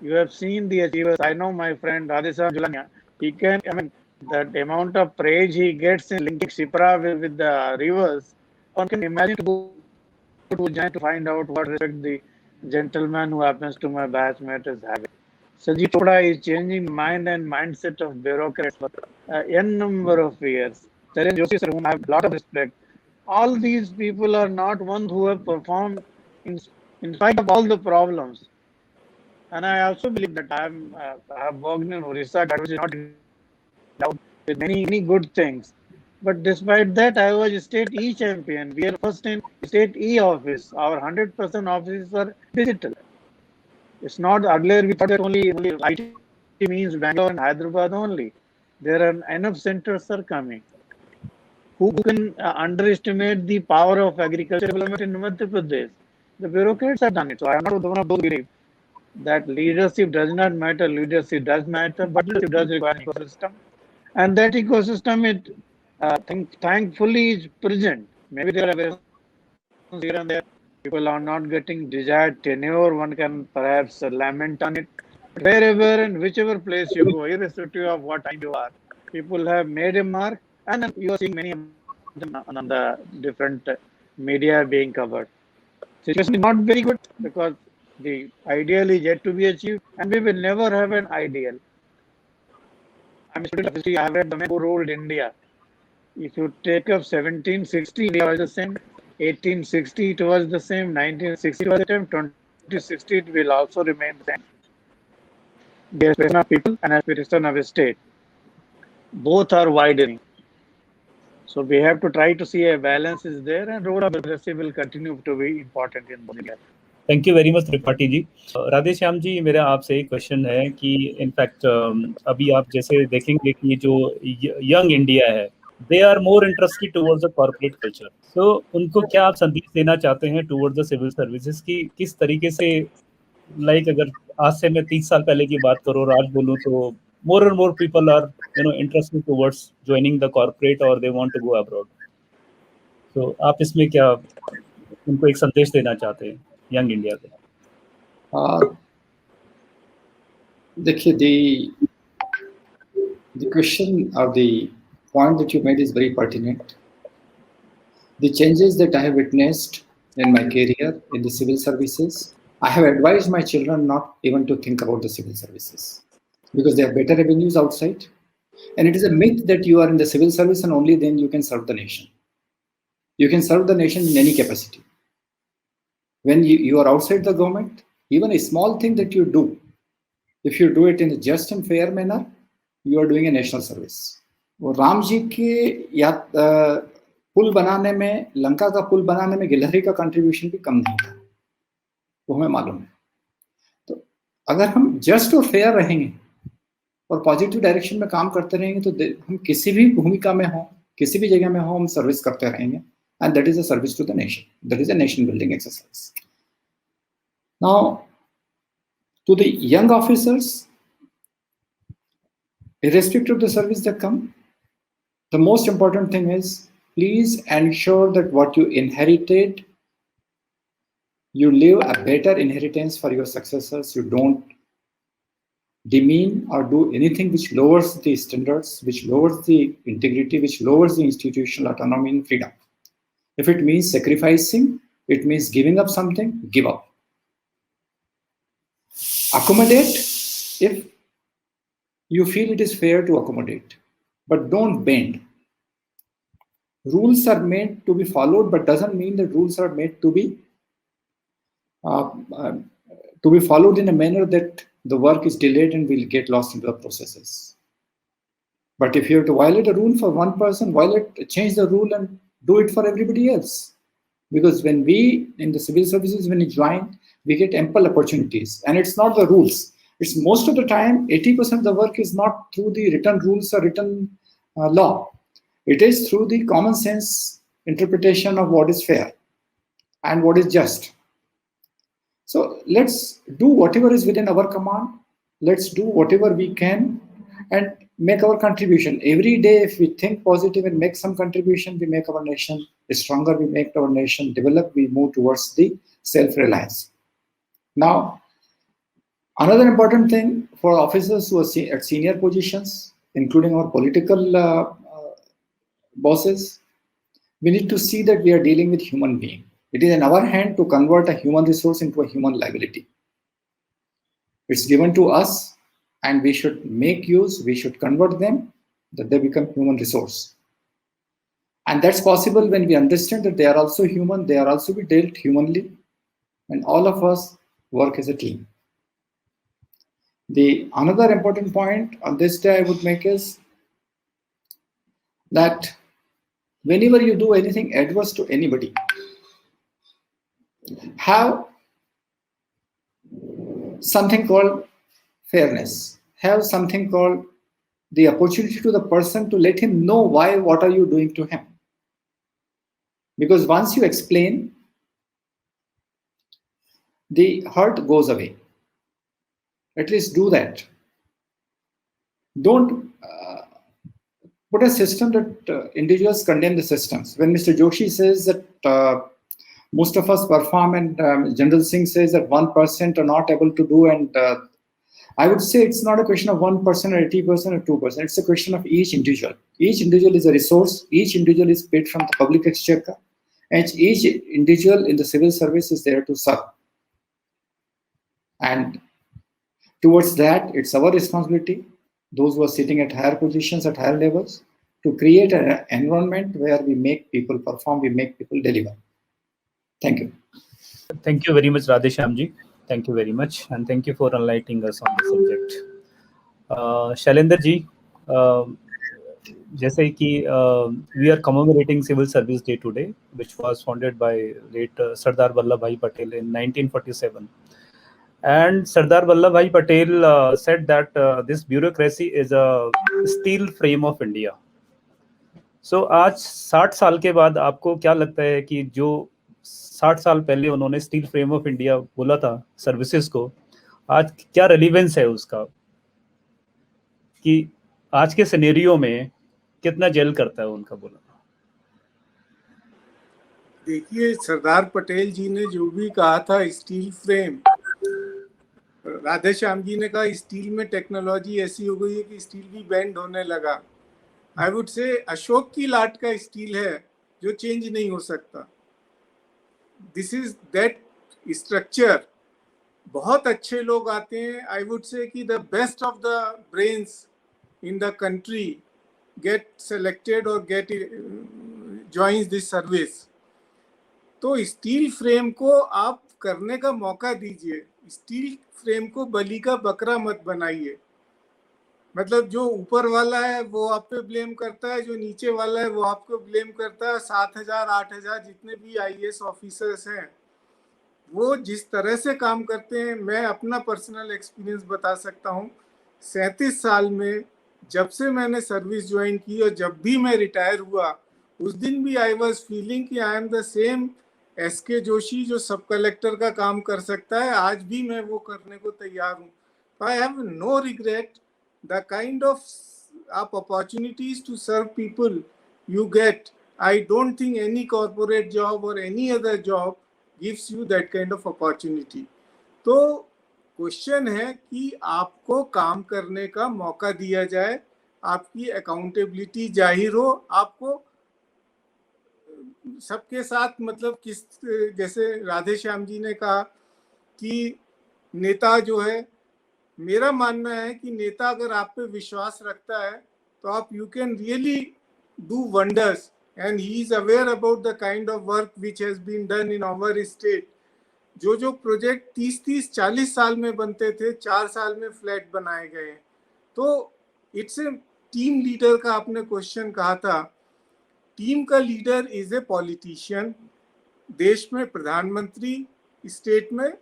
You have seen the achievers. I know my friend Radhesam Julania. He can, I mean, that amount of praise he gets in linking Shipra with the rivers, one can imagine to go to Ujjain to find out what respect the gentleman who happens to my batchmate is having. Sanjeev Chopra is changing the mind and mindset of bureaucrats for n number of years. Charan Joshi, sir, whom I have a lot of respect. All these people are not ones who have performed in spite of all the problems. And I also believe that I have worked in Orissa, that was not endowed with many good things. But despite that, I was state E champion. We are first in state E office. Our 100% offices are digital. It's not earlier we thought that only IT means Bangalore and Hyderabad only. There are enough centers are coming. Who can underestimate the power of agriculture development in Madhya Pradesh? The bureaucrats have done it. So I am not one of those who believe that leadership does not matter. Leadership does matter, but leadership does require an ecosystem. And that ecosystem, thankfully, is present. Maybe there are variations here and there. People are not getting desired tenure. One can perhaps lament on it. Wherever and whichever place you go, irrespective of what time you are, people have made a mark, and you are seeing many of them on the different media being covered. Situation is not very good because the ideal is yet to be achieved, and we will never have an ideal. I'm a student of history. I have read the men who ruled India. If you take up 1760, India was the same. 1860, it was the same. 1960 was the same. 2060, it will also remain the same. The aspiration of people and aspiration of a state, both are widening. So we have to try to see a balance is there, and role of bureaucracy will continue to be important in both India. Thank you very much Tripathi ji. Radheshyam ji, मेरा आपसे एक question है कि in fact अभी आप जैसे देखेंगे कि जो यंग इंडिया है, they are more interested towards the corporate culture. तो उनको क्या आप संदेश देना चाहते हैं टुवर्ड्स द सिविल सर्विसेज की किस तरीके से, लाइक अगर आज से मैं 30 साल पहले की बात करूँ और आज बोलूँ तो more and more people are interested towards joining the corporate और they want to go abroad. तो आप इसमें क्या उनको एक संदेश देना चाहते हैं यंग इंडिया को? देखिए, the question or the point that you made is very pertinent. The changes that I have witnessed in my career in the civil services, I have advised my children not even to think about the civil services because there are better avenues outside. And it is a myth that you are in the civil service and only then you can serve the nation. You can serve the nation in any capacity. When you are outside the government, even a small thing that you do, if you do it in a just and fair manner, you are doing a national service. वो राम जी के पुल बनाने में, लंका का पुल बनाने में गिलहरी का contribution भी कम नहीं था, वो हमें मालूम है। तो अगर हम जस्ट और फेयर रहेंगे और पॉजिटिव डायरेक्शन में काम करते रहेंगे तो हम किसी भी भूमिका में हो, किसी भी जगह में हो, हम सर्विस करते रहेंगे। And that is a service to the nation. That is a nation building exercise. Now, to the young officers, irrespective of the service that come, the most important thing is please ensure that what you inherited, you leave a better inheritance for your successors. You don't demean or do anything which lowers the standards, which lowers the integrity, which lowers the institutional autonomy and freedom. If it means sacrificing, it means giving up something, give up. Accommodate if you feel it is fair to accommodate, but don't bend. Rules are made to be followed, but doesn't mean that rules are made to be followed in a manner that the work is delayed and will get lost into the processes. But if you have to violate a rule for one person, change the rule and do it for everybody else. Because when we, in the civil services, when we join, we get ample opportunities. And it's not the rules. It's most of the time, 80% of the work is not through the written rules or written law. It is through the common sense interpretation of what is fair and what is just. So let's do whatever is within our command. Let's do whatever we can and make our contribution. Every day, if we think positive and make some contribution, we make our nation stronger, we make our nation develop, we move towards the self-reliance. Now, another important thing for officers who are at senior positions, including our political bosses, we need to see that we are dealing with human beings. It is in our hand to convert a human resource into a human liability. It's given to us, and we should make use, we should convert them, that they become human resource. And that's possible when we understand that they are also human, they are also be dealt humanly. and all of us work as a team. The another important point on this day I would make is that whenever you do anything adverse to anybody, have something called fairness, have something called the opportunity to the person to let him know why, what are you doing to him. Because once you explain, the hurt goes away. At least do that. Don't put a system that individuals condemn the systems. When Mr. Joshi says that most of us perform and General Singh says that 1% are not able to do, and I would say it's not a question of 1% or 80% or 2%. It's a question of each individual. Each individual is a resource. Each individual is paid from the public exchequer. And each individual in the civil service is there to serve. And towards that, it's our responsibility, those who are sitting at higher positions, at higher levels, to create an environment where we make people perform, we make people deliver. Thank you. Thank you very much, Radheshyamji. Thank you very much, and thank you for enlightening us on the subject. Shailendra ji, जैसे कि we are commemorating Civil Service Day today, which was founded by late Sardar Vallabhbhai Patel in 1947. And Sardar Vallabhbhai Patel said that this bureaucracy is a steel frame of India. So आज 60 साल के बाद आपको क्या लगता है कि जो 60 साल पहले उन्होंने स्टील फ्रेम ऑफ इंडिया बोला था सर्विसेज को, आज क्या रेलिवेंस है उसका, कि आज के सिनेरियो में कितना जेल करता है उनका बोला? देखिए, सरदार पटेल जी ने जो भी कहा था स्टील फ्रेम, राधेश्याम जी ने कहा स्टील में टेक्नोलॉजी ऐसी हो गई है कि स्टील भी बेंड होने लगा। आई वुड से अशोक की लाट का स्टील है जो चेंज नहीं हो सकता। This is that structure. बहुत अच्छे लोग आते हैं। आई वुड से कि the best of the brains in the country get selected और गेट जॉइंस दिस सर्विस। तो स्टील फ्रेम को आप करने का मौका दीजिए। स्टील फ्रेम को बलि का बकरा मत बनाइए। मतलब जो ऊपर वाला है वो आप पे ब्लेम करता है, जो नीचे वाला है वो आपको ब्लेम करता है। 7,000 8,000 जितने भी IAS ऑफिसर्स हैं वो जिस तरह से काम करते हैं, मैं अपना पर्सनल एक्सपीरियंस बता सकता हूँ। 37 साल में जब से मैंने सर्विस ज्वाइन की और जब भी मैं रिटायर हुआ, उस दिन भी आई वॉज फीलिंग कि I am the same SK Joshi जो सब कलेक्टर का काम कर सकता है। आज भी मैं वो करने को तैयार हूँ। I have no regret. The kind of opportunities to serve people you get, I don't think any corporate job और any other job gives you that kind of opportunity. तो क्वेश्चन है कि आपको काम करने का मौका दिया जाए, आपकी अकाउंटेबिलिटी जाहिर हो, आपको सबके साथ मतलब किस, जैसे राधेश्याम जी ने कहा कि नेता जो है, मेरा मानना है कि नेता अगर आप पे विश्वास रखता है तो आप you can really do wonders and he is aware about the kind of work which has been done in our state. जो प्रोजेक्ट 30-40 साल में बनते थे, 4 साल में फ्लैट बनाए गए। तो इट्स ए टीम लीडर का आपने क्वेश्चन कहा था। टीम का लीडर इज ए पॉलिटिशियन। देश में प्रधानमंत्री, स्टेट में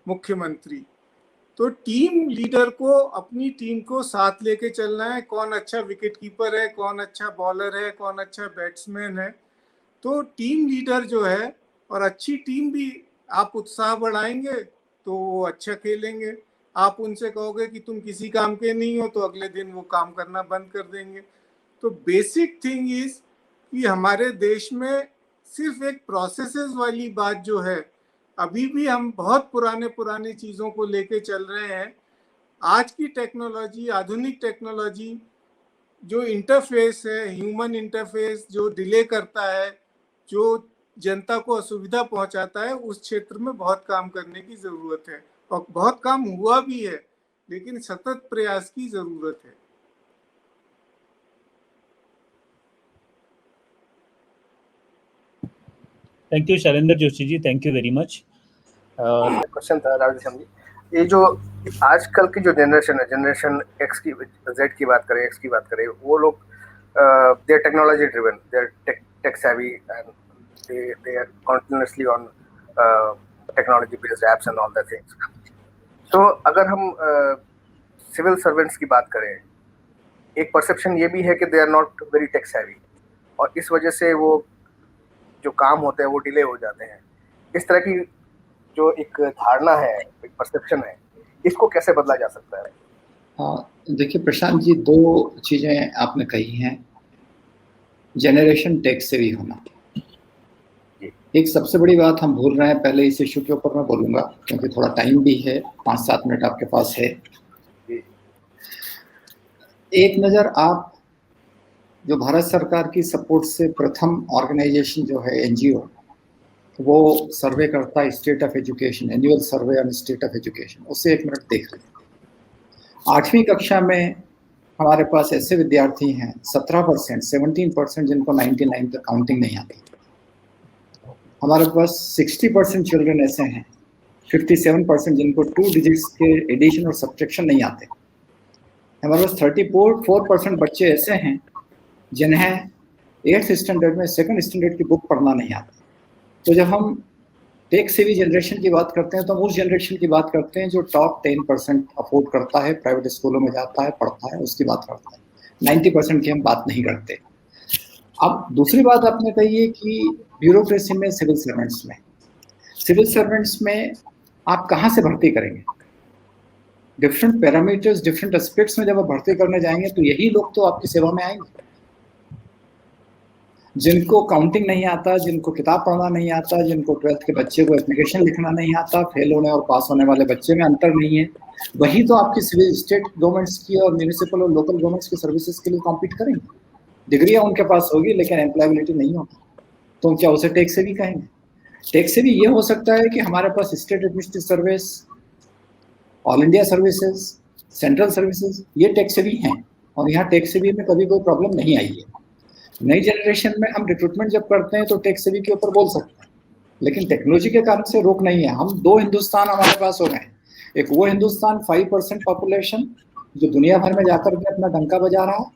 मुख्यमंत्री। तो टीम लीडर को अपनी टीम को साथ लेके चलना है। कौन अच्छा विकेट कीपर है, कौन अच्छा बॉलर है, कौन अच्छा बैट्समैन है। तो टीम लीडर जो है, और अच्छी टीम भी आप उत्साह बढ़ाएंगे तो वो अच्छा खेलेंगे। आप उनसे कहोगे कि तुम किसी काम के नहीं हो तो अगले दिन वो काम करना बंद कर देंगे। तो बेसिक थिंग इज कि हमारे देश में सिर्फ एक प्रोसेसेस वाली बात जो है, अभी भी हम बहुत पुराने चीज़ों को लेके चल रहे हैं। आज की टेक्नोलॉजी, आधुनिक टेक्नोलॉजी जो इंटरफेस है, ह्यूमन इंटरफेस जो डिले करता है, जो जनता को असुविधा पहुंचाता है, उस क्षेत्र में बहुत काम करने की ज़रूरत है। और बहुत काम हुआ भी है, लेकिन सतत प्रयास की ज़रूरत है। Thank you, Shailendra Joshi ji. Thank you very much. Question था राधेश्याम जी, ये जो आजकल की जो जनरेशन है, जनरेशन एक्स की, जेड की बात करें, एक्स की बात करें, वो लोग they are technology driven, they are tech savvy एंड they are continuously on technology based apps and all that things. तो अगर हम सिविल सर्वेंट्स की बात करें, एक परसेप्शन ये भी है कि they are not very tech savvy, और इस वजह से वो जो काम होते हैं वो डिले हो जाते हैं। इस तरह की जो एक धारणा है, एक परसेप्शन है, इसको कैसे बदला जा सकता है? देखिए प्रशांत जी, दो चीजें आपने कही हैं। जनरेशन टेक सेवी होना, एक सबसे बड़ी बात हम भूल रहे हैं। पहले इस इशू के ऊपर मैं बोलूंगा क्योंकि थोड़ा टाइम भी है, 5-7 मिनट आपके पास है। एक नज़र आप जो भारत सरकार की सपोर्ट से प्रथम ऑर्गेनाइजेशन जो है एनजीओ, वो सर्वे करता है state of education, annual survey on state of education, उससे एक मिनट देख लें। 8वीं कक्षा में हमारे पास ऐसे विद्यार्थी हैं 17%, 17% जिनको 99 तक काउंटिंग नहीं आती। हमारे पास 60% चिल्ड्रन ऐसे हैं, 57% जिनको 2 डिजिट्स के एडिशन और सब्ट्रैक्शन नहीं आते। हमारे पास 34% बच्चे ऐसे हैं जिन्हें 8th स्टैंडर्ड में 2nd स्टैंडर्ड की बुक पढ़ना नहीं आती। तो जब हम टेक सेवी जनरेशन की बात करते हैं तो हम उस जनरेशन की बात करते हैं जो टॉप 10% अफोर्ड करता है, प्राइवेट स्कूलों में जाता है, पढ़ता है, उसकी बात करता है। 90% की हम बात नहीं करते। अब दूसरी बात आपने कही है कि ब्यूरोक्रेसी में, सिविल सर्वेंट्स में आप कहाँ से भर्ती करेंगे? डिफरेंट पैरामीटर्स, डिफरेंट एस्पेक्ट्स में जब आप भर्ती करने जाएंगे तो यही लोग तो आपकी सेवा में आएंगे। जिनको काउंटिंग नहीं आता, जिनको किताब पढ़ना नहीं आता, जिनको 12th के बच्चे को एप्लीकेशन लिखना नहीं आता, फेल होने और पास होने वाले बच्चे में अंतर नहीं है, वही तो आपकी सिविल स्टेट गवर्नमेंट्स की और म्यूनिसिपल और लोकल गवर्नमेंट्स की सर्विसेज के लिए कॉम्पीट करेंगे। डिग्रियां उनके पास होगी लेकिन एम्प्लॉयबिलिटी नहीं होगी, तो क्या उसे टेक सेवी कहेंगे? टेक सेवी ये हो सकता है कि हमारे पास state administrative service, all India services, central services, ये टेक सेवी हैं और यहाँ टेक सेवी में कभी कोई प्रॉब्लम नहीं आई है। नई जनरेशन में हम रिक्रूटमेंट जब करते हैं तो टेक सेवी के ऊपर बोल सकते हैं, लेकिन टेक्नोलॉजी के कारण से रोक नहीं है। हम 2 हिंदुस्तान हमारे पास हो गए। एक वो हिंदुस्तान 5% पॉपुलेशन जो दुनिया भर में जाकर के अपना डंका बजा रहा है,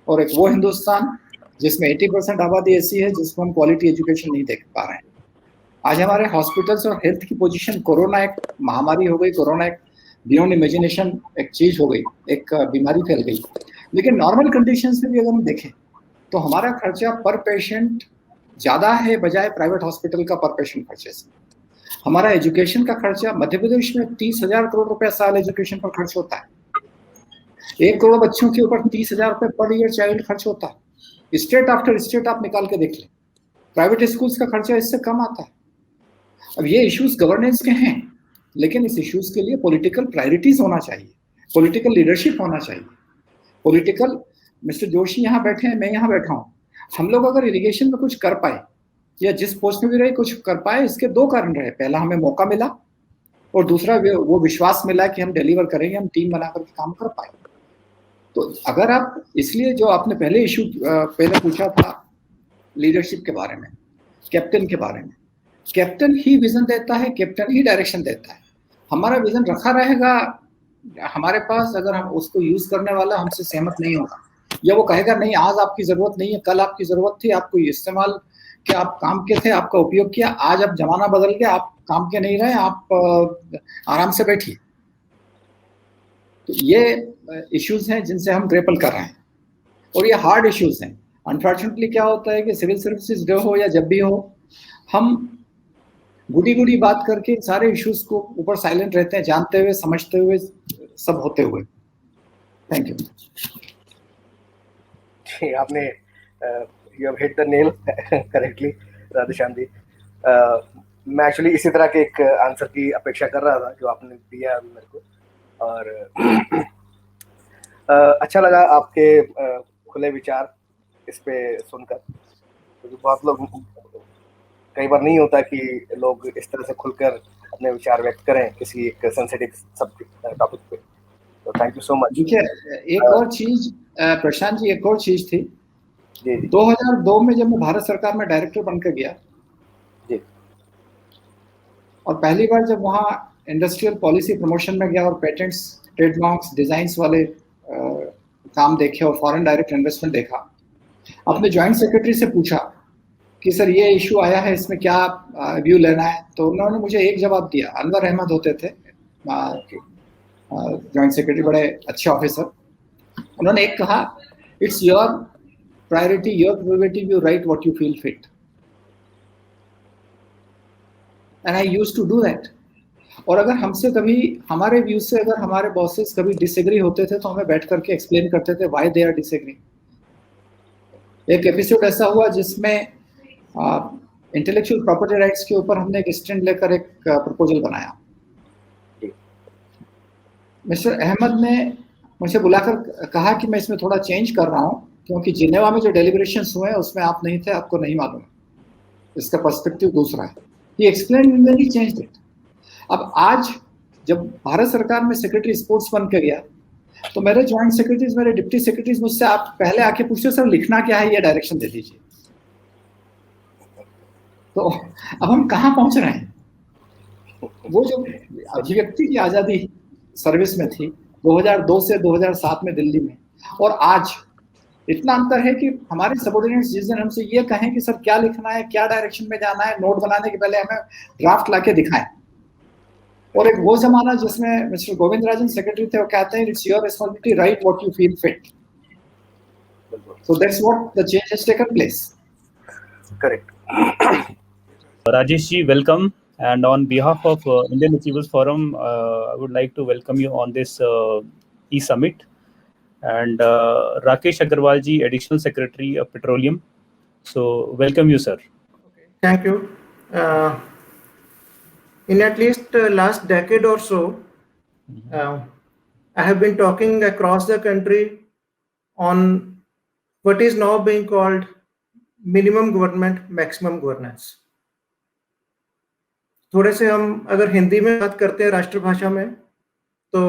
और एक वो हिंदुस्तान जिसमें 80% आबादी ऐसी है जिसको हम क्वालिटी एजुकेशन नहीं देख पा रहे हैं। आज हमारे हॉस्पिटल्स और हेल्थ की पोजीशन, कोरोना एक महामारी हो गई, कोरोना एक बियॉन्ड इमेजिनेशन एक चीज हो गई, एक बीमारी फैल गई, लेकिन नॉर्मल कंडीशंस में भी अगर हम देखें तो हमारा खर्चा पर पेशेंट ज़्यादा है बजाय प्राइवेट हॉस्पिटल का पर पेशेंट खर्चे से। हमारा एजुकेशन का खर्चा मध्य प्रदेश में 30,000 करोड़ रुपए साल एजुकेशन पर खर्च होता है। 1 करोड़ बच्चों के ऊपर 30,000 रुपए पर ईयर चाइल्ड खर्च होता है। स्टेट आफ्टर स्टेट आप निकाल के देख लें, प्राइवेट स्कूल्स का खर्चा इससे कम आता है। अब ये इश्यूज गवर्नेंस के हैं, लेकिन इस इश्यूज के लिए पॉलिटिकल प्रायोरिटीज होना चाहिए, पॉलिटिकल लीडरशिप होना चाहिए, पॉलिटिकल। मिस्टर जोशी यहाँ बैठे हैं, मैं यहाँ बैठा हूँ, हम लोग अगर इरिगेशन में कुछ कर पाए या जिस पोस्ट में भी रहे कुछ कर पाए, इसके 2 कारण रहे। पहला, हमें मौका मिला, और दूसरा वो विश्वास मिला कि हम डिलीवर करेंगे, हम टीम बनाकर के काम कर पाए। तो अगर आप, इसलिए जो आपने पहले इशू पहले पूछा था लीडरशिप के बारे में, कैप्टन के बारे में, कैप्टन ही विजन देता है, कैप्टन ही डायरेक्शन देता है। हमारा विजन रखा रहेगा हमारे पास, अगर हम उसको यूज करने वाला हमसे सहमत नहीं होगा या वो कहेगा नहीं आज आपकी जरूरत नहीं है, कल आपकी जरूरत थी, आपको इस्तेमाल कि आप काम के थे, आपका उपयोग किया, आज अब जमाना बदल गया, आप काम के नहीं रहे, आप आराम से बैठिए। तो ये इश्यूज हैं जिनसे हम ग्रेपल कर रहे हैं, और ये हार्ड इश्यूज हैं। अनफॉर्चुनेटली क्या होता है कि सिविल सर्विसेज डे हो या जब भी हो, हम गुडी बात करके सारे इश्यूज को ऊपर साइलेंट रहते हैं, जानते हुए, समझते हुए, सब होते हुए। Thank you. आपने you have hit the nail correctly Radheshyam ji. मैं एक्चुअली इसी तरह के एक आंसर की अपेक्षा कर रहा था जो आपने दिया अभी मेरे को, और अच्छा लगा आपके खुले विचार इस पे सुनकर, क्योंकि बहुत लोग, कई बार नहीं होता कि लोग इस तरह से खुलकर अपने विचार व्यक्त करें किसी एक सेंसिटिव सब्जेक्ट टॉपिक पे। तो थैंक यू सो मच। देखिए एक और चीज प्रशांत जी, एक और चीज थी जी। 2002 में जब मैं भारत सरकार में डायरेक्टर बनकर गया, जी, और पहली बार जब वहाँ इंडस्ट्रियल पॉलिसी प्रमोशन में गया और पेटेंट्स, ट्रेडमार्क्स, डिजाइन्स वाले काम देखे और फॉरेन डायरेक्ट इन्वेस्टमेंट देखा, अपने ज्वाइंट सेक्रेटरी से पूछा कि सर ये इशू आया है, इसमें क्या व्यू लेना है। तो उन्होंने मुझे एक जवाब दिया, अनवर अहमद होते थे ज्वाइंट सेक्रेटरी, बड़े अच्छे ऑफिसर। उन्होंने एक कहा, it's your priority, your prerogative, you right what you feel fit, and I used to do that. और अगर हमसे कभी हमारे व्यू से अगर हमारे बॉसेस कभी डिसएग्री होते थे तो हमें बैठ करके एक्सप्लेन करते थे व्हाई दे आर डिसएग्री। एक एपिसोड ऐसा हुआ जिसमें इंटेलेक्चुअल प्रॉपर्टी राइट्स के ऊपर हमने एक स्टैंड लेकर एक प्रपोजल बनाया। मिस्टर अहमद ने मुझे बुलाकर कहा कि मैं इसमें थोड़ा चेंज कर रहा हूँ, क्योंकि जिनेवा में जो डेलिब्रेशंस हुए हैं उसमें आप नहीं थे, आपको नहीं मालूम, इसका पर्सपेक्टिव दूसरा है। ही एक्सप्लेन ही चेंज्ड इट। अब आज जब भारत सरकार में सेक्रेटरी स्पोर्ट्स बन के गया तो मेरे ज्वाइंट सेक्रेटरीज, मेरे डिप्टी सेक्रेटरीज मुझसे आप पहले आके पूछते सर लिखना क्या है, ये डायरेक्शन दे दीजिए। तो अब हम कहाँ पहुंच रहे हैं? वो जो अभिव्यक्ति की आजादी सर्विस में थी 2002 से 2007 में दिल्ली में, और आज इतना अंतर है कि हमारे सबऑर्डिनेट्स जिस दिन हमसे ये कहें कि सर क्या लिखना है, क्या डायरेक्शन में जाना है, नोट बनाने के पहले हमें ड्राफ्ट लाके दिखाएं। और एक वो जमाना जिसमें मिस्टर गोविंद राजन सेक्रेटरी थे, वो कहते हैं it's your responsibility, right what you feel fit. So that's what the change has taken place. Correct. Rajesh ji, welcome. And on behalf of Indian Achievers Forum, I would like to welcome you on this e-summit. And Rakesh Agarwal ji, Additional Secretary of Petroleum. So welcome you, sir. Okay, thank you. In at least last decade or so, I have been talking across the country on what is now being called minimum government, maximum governance. थोड़े से हम अगर हिंदी में बात करते हैं राष्ट्रभाषा में, तो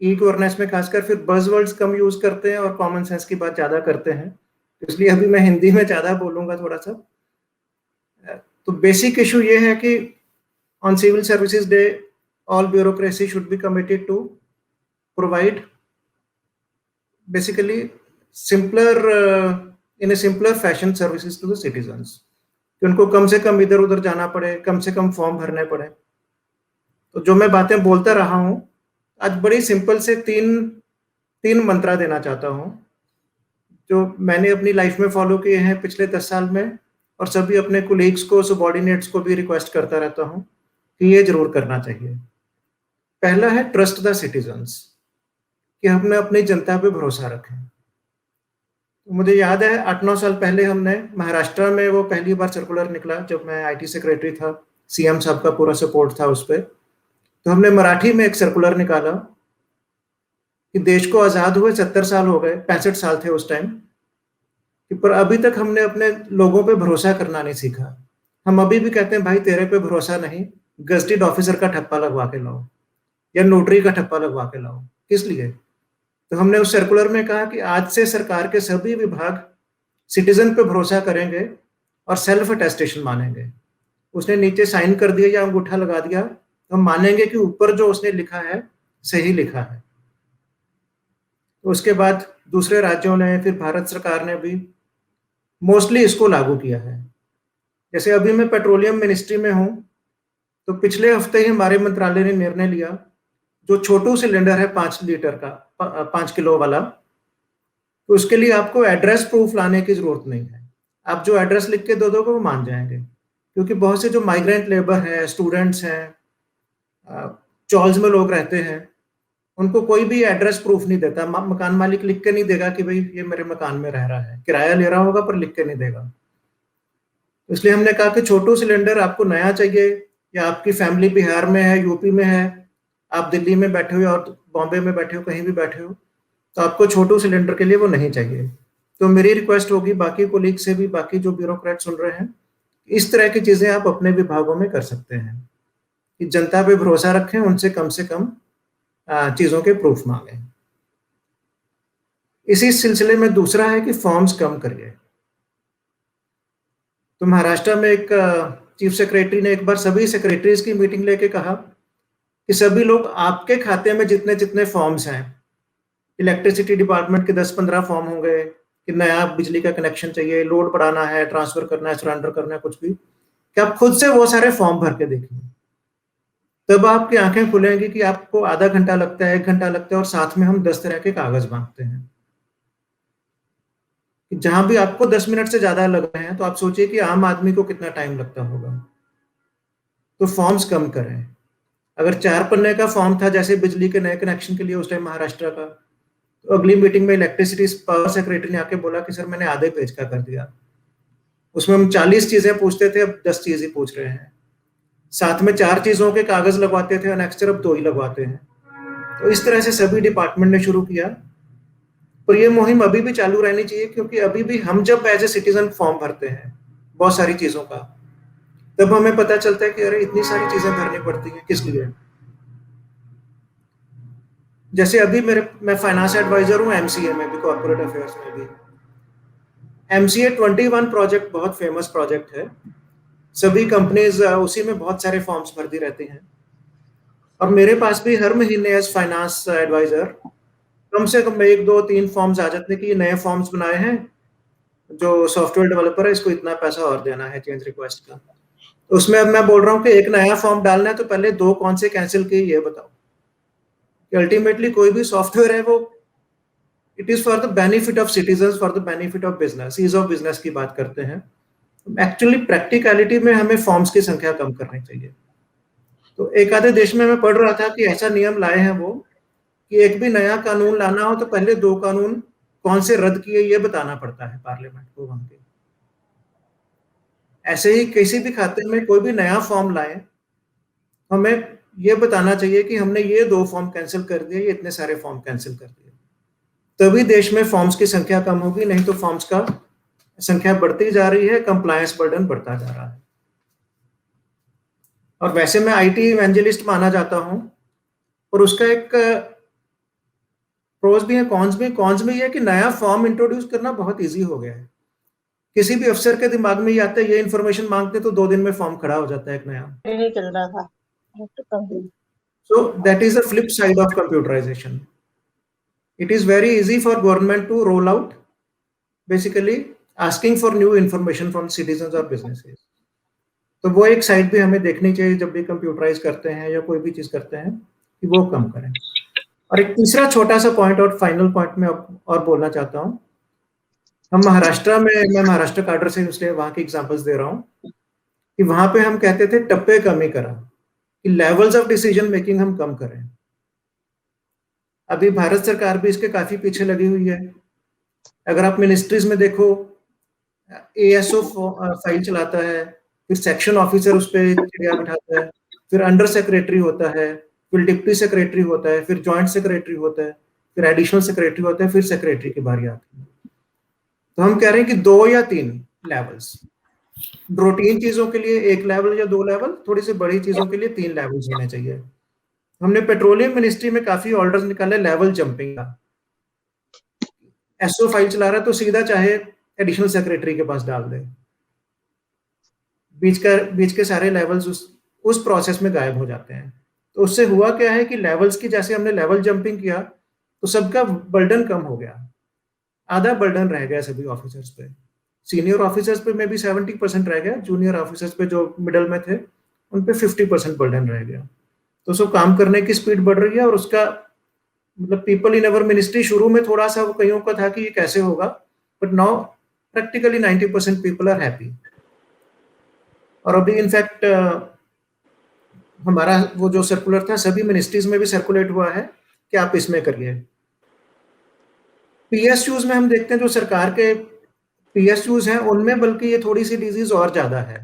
ई गवर्नेंस में खासकर फिर बज़वर्ड्स कम यूज करते हैं और कॉमन सेंस की बात ज्यादा करते हैं, इसलिए अभी मैं हिंदी में ज्यादा बोलूंगा थोड़ा सा। तो बेसिक इशू ये है कि on civil services day all bureaucracy should be committed to provide basically simpler in a simpler fashion services to the citizens, कि उनको कम से कम इधर उधर जाना पड़े, कम से कम फॉर्म भरने पड़े। तो जो मैं बातें बोलता रहा हूँ, आज बड़ी सिंपल से तीन मंत्रा देना चाहता हूँ जो मैंने अपनी लाइफ में फॉलो किए हैं पिछले 10 साल में, और सभी अपने कोलीग्स को, सबऑर्डिनेट्स को भी रिक्वेस्ट करता रहता हूँ कि ये जरूर करना चाहिए। पहला है ट्रस्ट द सिटीजन्स, कि हमने अपनी जनता पे भरोसा रखें। तो मुझे याद है 8-9 साल पहले हमने महाराष्ट्र में वो पहली बार सर्कुलर निकला जब मैं IT सेक्रेटरी था, CM साहब का पूरा सपोर्ट था उस पर। तो हमने मराठी में एक सर्कुलर निकाला कि देश को आज़ाद हुए 70 साल हो गए, 65 साल थे उस टाइम, पर अभी तक हमने अपने लोगों पे भरोसा करना नहीं सीखा। हम अभी भी कहते हैं भाई तेरे पे भरोसा नहीं, गजटेड ऑफिसर का ठप्पा लगवा के लाओ या नोटरी का ठप्पा लगवा के लाओ। किस लिए? तो हमने उस सर्कुलर में कहा कि आज से सरकार के सभी विभाग सिटीजन पे भरोसा करेंगे और सेल्फ अटेस्टेशन मानेंगे। उसने नीचे साइन कर दिया या अंगूठा लगा दिया, तो हम मानेंगे कि ऊपर जो उसने लिखा है सही लिखा है। तो उसके बाद दूसरे राज्यों ने, फिर भारत सरकार ने भी मोस्टली इसको लागू किया है। जैसे अभी मैं पेट्रोलियम मिनिस्ट्री में हूँ, तो पिछले हफ्ते ही हमारे मंत्रालय ने निर्णय लिया, जो छोटू सिलेंडर है 5 लीटर का, 5 किलो वाला, तो उसके लिए आपको एड्रेस प्रूफ लाने की जरूरत नहीं है। आप जो एड्रेस लिख के दे दोगे वो मान जाएंगे, क्योंकि बहुत से जो माइग्रेंट लेबर हैं, स्टूडेंट्स हैं, चॉल्स में लोग रहते हैं, उनको कोई भी एड्रेस प्रूफ नहीं देता। मकान मालिक लिख के नहीं देगा कि भाई ये मेरे मकान में रह रहा है, किराया ले रहा होगा पर लिख के नहीं देगा। इसलिए हमने कहा कि छोटू सिलेंडर आपको नया चाहिए, या आपकी फैमिली बिहार में है, यूपी में है, आप दिल्ली में बैठे हो और बॉम्बे में बैठे हो, कहीं भी बैठे हो, तो आपको छोटू सिलेंडर के लिए वो नहीं चाहिए। तो मेरी रिक्वेस्ट होगी बाकी कोलीग से भी, बाकी जो ब्यूरोक्रेट सुन रहे हैं, इस तरह की चीजें आप अपने विभागों में कर सकते हैं कि जनता पे भरोसा रखें, उनसे कम चीजों के प्रूफ मांगे। इसी सिलसिले में दूसरा है कि फॉर्म्स कम करिए। तो महाराष्ट्र में एक चीफ सेक्रेटरी ने एक बार सभी सेक्रेटरीज की मीटिंग लेके कहा कि सभी लोग आपके खाते में जितने जितने फॉर्म्स हैं, इलेक्ट्रिसिटी डिपार्टमेंट के 10-15 फॉर्म होंगे कि नया बिजली का कनेक्शन चाहिए, लोड बढ़ाना है, ट्रांसफर करना है, सरेंडर करना है, कुछ भी, कि आप खुद से वो सारे फॉर्म भर के देखिए। तब आपकी आंखें खुलेंगी कि आपको आधा घंटा लगता है, 1 घंटा लगता है, और साथ में हम 10 तरह के कागज मांगते हैं। जहां भी आपको 10 मिनट से ज्यादा लग रहे हैं, तो आप सोचिए कि आम आदमी को कितना टाइम लगता होगा। तो फॉर्म्स कम करें। अगर 4 पन्ने का फॉर्म था जैसे बिजली के नए कनेक्शन के लिए उस टाइम महाराष्ट्र का, तो अगली मीटिंग में इलेक्ट्रिसिटी पावर सेक्रेटरी ने आके बोला कि सर मैंने आधे पेज का कर दिया। उसमें हम 40 चीजें पूछते थे, अब 10 चीजें पूछ रहे हैं। साथ में 4 चीजों के कागज लगवाते थे, अनेक्स्टर अब 2 ही लगवाते हैं। तो इस तरह से सभी डिपार्टमेंट ने शुरू किया। पर ये मुहिम अभी भी चालू रहनी चाहिए, क्योंकि अभी भी हम जब एज ए सिटीजन फॉर्म भरते हैं बहुत सारी चीजों का, तब हमें पता चलता है कि अरे इतनी सारी चीजें भरनी पड़ती हैं, किस लिए। जैसे अभी मैं फाइनेंस एडवाइजर हूँ एमसीए में भी, कॉर्पोरेट अफेयर्स में भी। एमसीए 21 प्रोजेक्ट बहुत फेमस प्रोजेक्ट है। सभी कंपनीज उसी में बहुत सारे फॉर्म्स भरती रहती हैं, और मेरे पास भी हर महीने एज फाइनेंस एडवाइजर कम से कम 1, 2, 3 फॉर्म्स आ जाते हैं कि नए फॉर्म्स बनाए हैं, जो सॉफ्टवेयर डेवलपर है इसको इतना पैसा और देना है चेंज रिक्वेस्ट का। तो उसमें अब मैं बोल रहा हूँ कि एक नया फॉर्म डालना है तो पहले 2 कौन से कैंसिल किए ये बताओ। कि अल्टीमेटली कोई भी सॉफ्टवेयर है वो it is for the benefit of citizen, for the benefit of business, ease of business की बात करते हैं। एक्चुअली प्रैक्टिकलिटी में हमें फॉर्म्स की संख्या कम करनी चाहिए। तो एक आधे देश में मैं पढ़ रहा था कि ऐसा नियम लाए हैं वो कि एक भी नया कानून लाना हो तो पहले 2 कानून कौन से रद्द किए ये बताना पड़ता है पार्लियामेंट को वहां के। ऐसे ही किसी भी खाते में कोई भी नया फॉर्म लाए, हमें ये बताना चाहिए कि हमने ये 2 फॉर्म कैंसिल कर दिए, ये इतने सारे फॉर्म कैंसिल कर दिए। तभी देश में फॉर्म्स की संख्या कम होगी, नहीं तो फॉर्म्स का संख्या बढ़ती जा रही है, कंप्लायंस बर्डन बढ़ता जा रहा है। और वैसे मैं आईटी इवेंजलिस्ट माना जाता हूं, और उसका एक प्रोज भी है, कॉन्स भी। कॉन्स में ये कि नया फॉर्म इंट्रोड्यूस करना बहुत इजी हो गया है। किसी भी अफसर के दिमाग में ये आता है, ये इन्फॉर्मेशन मांगते तो 2 दिन में फॉर्म खड़ा हो जाता है एक नया। नहीं चल रहा था। So that is the flip side of computerization. It is very easy for government to roll out, basically asking for new information from citizens or businesses. तो वो एक साइड भी हमें देखनी चाहिए जब भी कंप्यूटराइज करते हैं या कोई भी चीज करते हैं, कि वो कम करें। और एक तीसरा छोटा सा पॉइंट और फाइनल पॉइंट में और बोलना चाहता हूँ। हम महाराष्ट्र में, मैं महाराष्ट्र कार्डर से इसलिए वहां की एग्जांपल्स दे रहा हूँ कि वहां पे हम कहते थे टप्पे कम ही करा, कि लेवल्स ऑफ डिसीजन मेकिंग हम कम करें। अभी भारत सरकार भी इसके काफी पीछे लगी हुई है। अगर आप मिनिस्ट्रीज में देखो, एएसओ फाइल चलाता है, फिर सेक्शन ऑफिसर उस पर चिड़िया बिठाता है, फिर अंडर सेक्रेटरी होता है, फिर डिप्टी सेक्रेटरी होता है, फिर जॉइंट सेक्रेटरी होता है, फिर एडिशनल सेक्रेटरी होता है, फिर सेक्रेटरी की बारी आती है। तो हम कह रहे हैं कि 2 या 3 लेवल्स, रूटीन चीजों के लिए 1 लेवल या 2 लेवल, थोड़ी सी बड़ी चीजों के लिए 3 लेवल्स होने चाहिए। हमने पेट्रोलियम मिनिस्ट्री में काफी ऑर्डर्स निकाले लेवल जंपिंग का। एसओ फाइल चला रहा है तो सीधा चाहे एडिशनल सेक्रेटरी के पास डाल दे, बीच के सारे लेवल्स उस प्रोसेस में गायब हो जाते हैं। तो उससे हुआ क्या है कि लेवल्स की, जैसे हमने लेवल जंपिंग किया तो सबका बर्डन कम हो गया, आधा बर्डन रह गया सभी ऑफिसर्स पे। सीनियर ऑफिसर्स पे में भी 70% रह गया, जूनियर ऑफिसर्स पे जो मिडल में थे उन पे 50% बर्डन रह गया। तो उसको काम करने की स्पीड बढ़ रही है, और उसका मतलब पीपल इन अवर मिनिस्ट्री, शुरू में थोड़ा सा कईयों का था कि ये कैसे होगा, but now practically 90% people are happy. और अभी इनफैक्ट हमारा वो जो सर्कुलर था सभी मिनिस्ट्रीज में भी सर्कुलेट हुआ है कि आप इसमें करिए। पीएसयूज में हम देखते हैं जो सरकार के पीएसयूज हैं उनमें बल्कि ये थोड़ी सी डिजीज और ज्यादा है,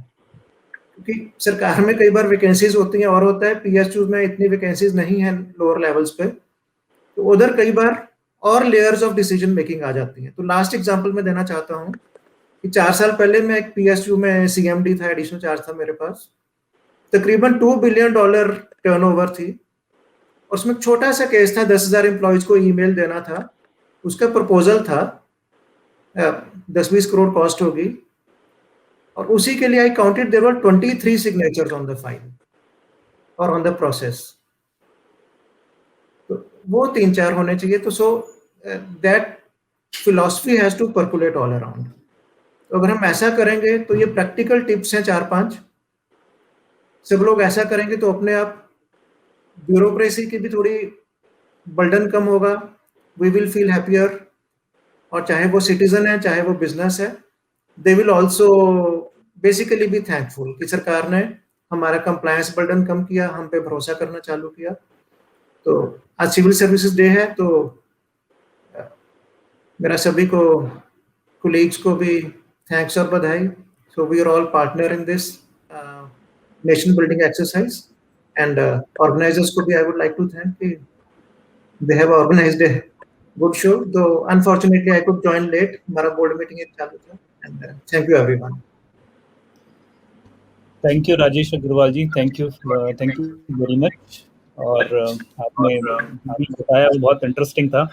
क्योंकि सरकार में कई बार वैकेंसीज होती हैं और होता है, पीएसयूज में इतनी वैकेंसीज नहीं है लोअर लेवल्स पे, तो उधर कई बार और लेयर्स ऑफ डिसीजन मेकिंग आ जाती है। तो लास्ट एग्जांपल मैं देना चाहता हूँ कि 4 साल पहले मैं एक पीएसयू में सीएमडी था, एडिशनल चार्ज था मेरे पास, तकरीबन $2 बिलियन टर्नओवर थी। उसमें छोटा सा केस था, 10,000 एम्प्लॉयज को ईमेल देना था, उसका प्रपोजल था 10-20 करोड़ कॉस्ट होगी, और उसी के लिए I counted there were 23 signatures on the file or on the process. तो वो 3-4 होने चाहिए. तो so that philosophy has to percolate all around. तो अगर हम ऐसा करेंगे तो ये प्रैक्टिकल टिप्स हैं 4-5. सब लोग ऐसा करेंगे तो अपने आप ब्यूरोक्रेसी की भी थोड़ी बर्डन कम होगा. We will feel happier. और चाहे वो सिटीजन है चाहे वो बिजनेस है, they will also basically be thankful कि सरकार ने हमारा कंप्लायंस बर्डन कम किया, हम पे भरोसा करना चालू किया. तो आज सिविल सर्विसेज डे है, तो मेरा सभी को कोलीग्स को भी थैंक्स और बधाई. So we are all partner in this nation building exercise. And organisers को भी I would like to thank कि they have organised a good show, though unfortunately I could join late. हमारा board meeting एक चालू था. And thank you everyone. Thank you Rajesh Agarwal ji, thank you very much. और आपने भी बताया वो बहुत इंटरेस्टिंग था,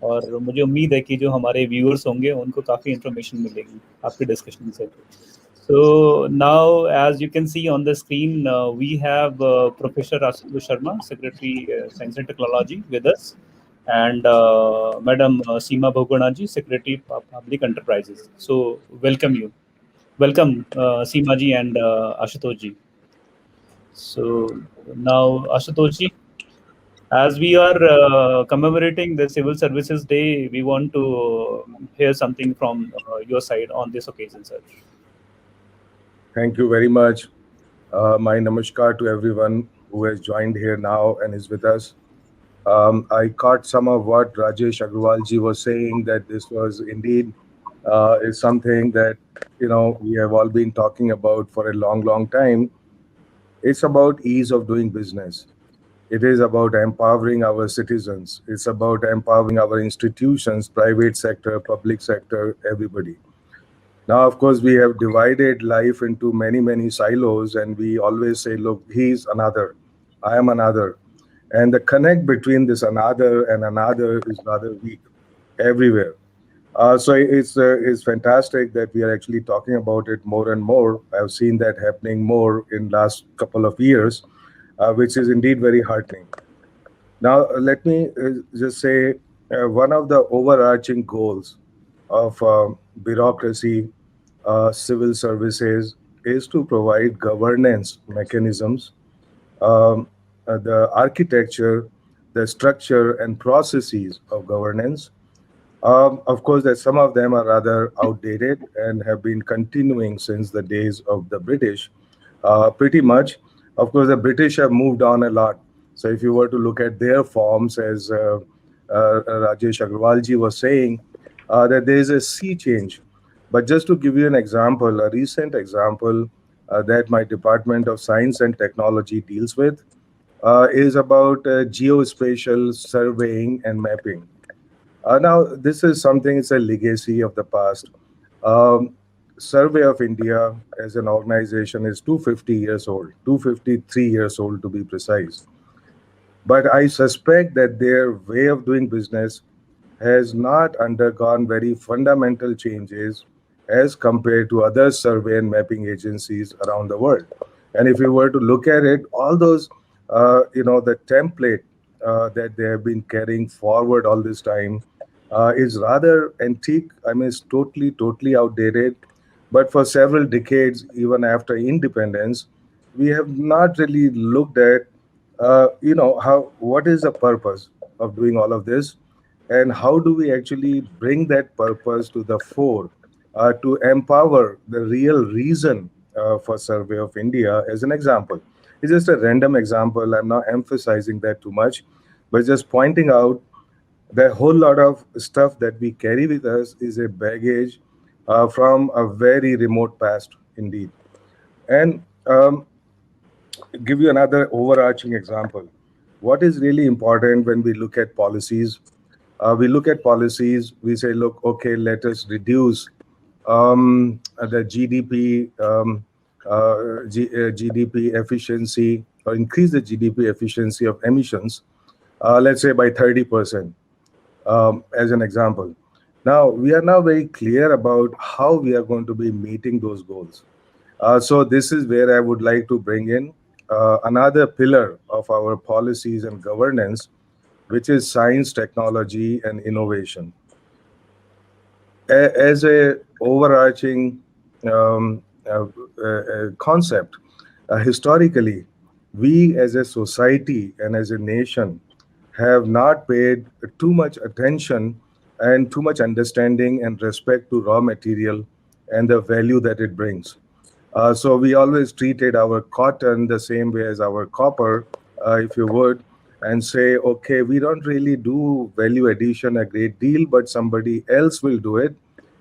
और मुझे उम्मीद है कि जो हमारे व्यूअर्स होंगे उनको काफ़ी इंफॉर्मेशन मिलेगी आपके डिस्कशन से. So now, as you can see on the screen, we have Professor Ashutosh Sharma, Secretary Science and Technology, with us, and Madam Seema Bhoganaji, Secretary Public Enterprises. So welcome Seema ji and Ashutosh ji. So now Ashutosh ji, as we are commemorating the Civil Services Day, we want to hear something from your side on this occasion, sir. Thank you very much. My namaskar to everyone who has joined here now and is with us. I caught some of what Rajesh Agrawal ji was saying, that this was indeed is something that, you know, we have all been talking about for a long time. It's about ease of doing business. It is about empowering our citizens. It's about empowering our institutions, private sector, public sector, everybody. Now, of course, we have divided life into many silos, and we always say, look, he's another, I am another. And the connect between this another and another is rather weak everywhere. So it's fantastic that we are actually talking about it more and more. I've seen that happening more in last couple of years, which is indeed very heartening. Now, let me just say one of the overarching goals of bureaucracy, civil services, is to provide governance mechanisms, the architecture, the structure and processes of governance. Of course, that some of them are rather outdated and have been continuing since the days of the British, pretty much. Of course, the British have moved on a lot. So if you were to look at their forms, as Rajesh Agrawal ji was saying, that there is a sea change. But just to give you an example, a recent example that my Department of Science and Technology deals with is about geospatial surveying and mapping. Now, this is something, it's a legacy of the past. Survey of India as an organization is 250 years old, 253 years old to be precise. But I suspect that their way of doing business has not undergone very fundamental changes as compared to other survey and mapping agencies around the world. And if you were to look at it, all those, the template that they have been carrying forward all this time is rather antique. I mean, it's totally outdated. But for several decades, even after independence, we have not really looked at, what is the purpose of doing all of this, and how do we actually bring that purpose to the fore to empower the real reason for Survey of India. As an example, it's just a random example. I'm not emphasizing that too much, but just pointing out that a whole lot of stuff that we carry with us is a baggage from a very remote past indeed. And give you another overarching example. What is really important when we look at policies? We look at policies, we say, look, okay, let us reduce the GDP GDP efficiency, or increase the GDP efficiency of emissions, let's say by 30%, as an example. Now, we are now very clear about how we are going to be meeting those goals. So this is where I would like to bring in another pillar of our policies and governance, which is science, technology, and innovation. As a overarching concept, historically, we as a society and as a nation have not paid too much attention and too much understanding and respect to raw material and the value that it brings. So we always treated our cotton the same way as our copper, if you would, and say, okay, we don't really do value addition a great deal, but somebody else will do it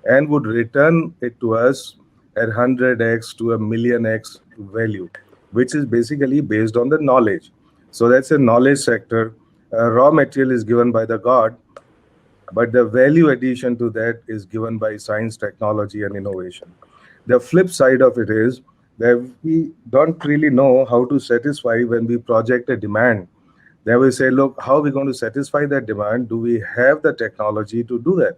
and would return it to us at 100x to a million x value, which is basically based on the knowledge. So that's a knowledge sector. Raw material is given by the God, but the value addition to that is given by science, technology, and innovation. The flip side of it is that we don't really know how to satisfy when we project a demand. Then we say, look, how are we going to satisfy that demand? Do we have the technology to do that?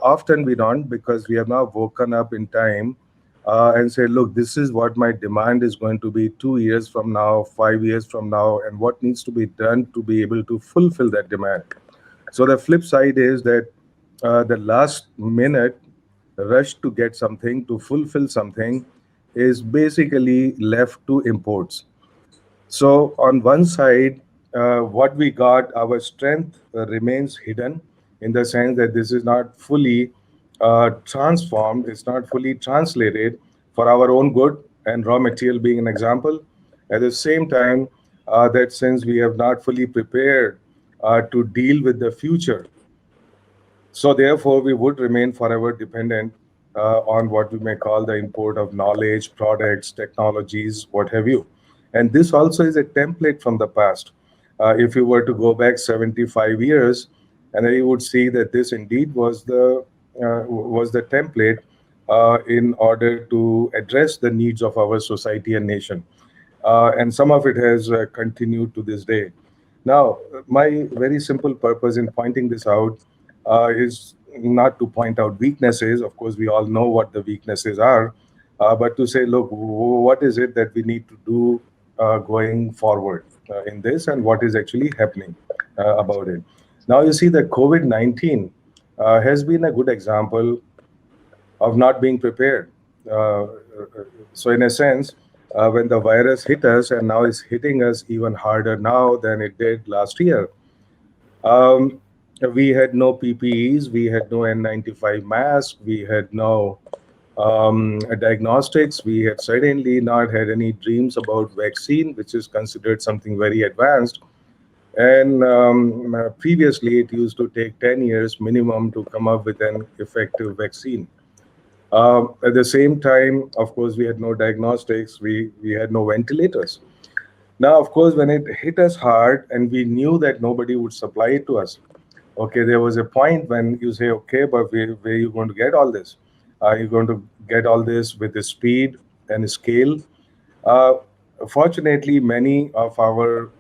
Often we don't, because we have now woken up in time and say, look, this is what my demand is going to be 2 years from now, 5 years from now, and what needs to be done to be able to fulfill that demand. So the flip side is that the last minute rush to get something, to fulfill something, is basically left to imports. So on one side, what we got, our strength remains hidden, in the sense that this is not fully transformed, it's not fully translated for our own good, and raw material being an example. At the same time, that since we have not fully prepared to deal with the future, so therefore, we would remain forever dependent on what we may call the import of knowledge, products, technologies, what have you. And this also is a template from the past. If you were to go back 75 years, and then you would see that this indeed was the template in order to address the needs of our society and nation. And some of it has continued to this day. Now, my very simple purpose in pointing this out is not to point out weaknesses. Of course, we all know what the weaknesses are, but to say, look, what is it that we need to do going forward in this, and what is actually happening about it. Now, you see that COVID-19 has been a good example of not being prepared. So, in a sense, when the virus hit us, and now it's hitting us even harder now than it did last year, um, we had no PPEs, we had no N95 masks, we had no diagnostics, we had certainly not had any dreams about vaccine, which is considered something very advanced. And previously, it used to take 10 years minimum to come up with an effective vaccine. At the same time, of course, we had no diagnostics, we had no ventilators. Now, of course, when it hit us hard and we knew that nobody would supply it to us, okay, there was a point when you say, okay, but where are you going to get all this? Are you going to get all this with the speed and scale? Uh, Fortunately, many of our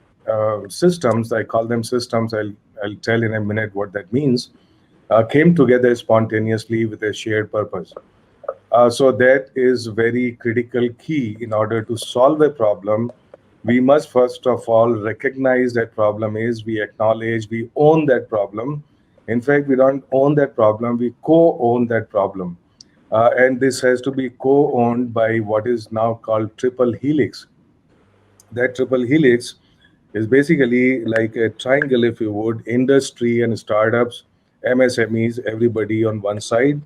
systems, I call them systems, I'll tell in a minute what that means, came together spontaneously with a shared purpose. So that is very critical key. In order to solve a problem, we must first of all recognize that problem is, we acknowledge, we own that problem. In fact, we don't own that problem, we co-own that problem. And this has to be co-owned by what is now called triple helix. That triple helix is basically like a triangle, if you would, industry and startups, MSMEs, everybody on one side,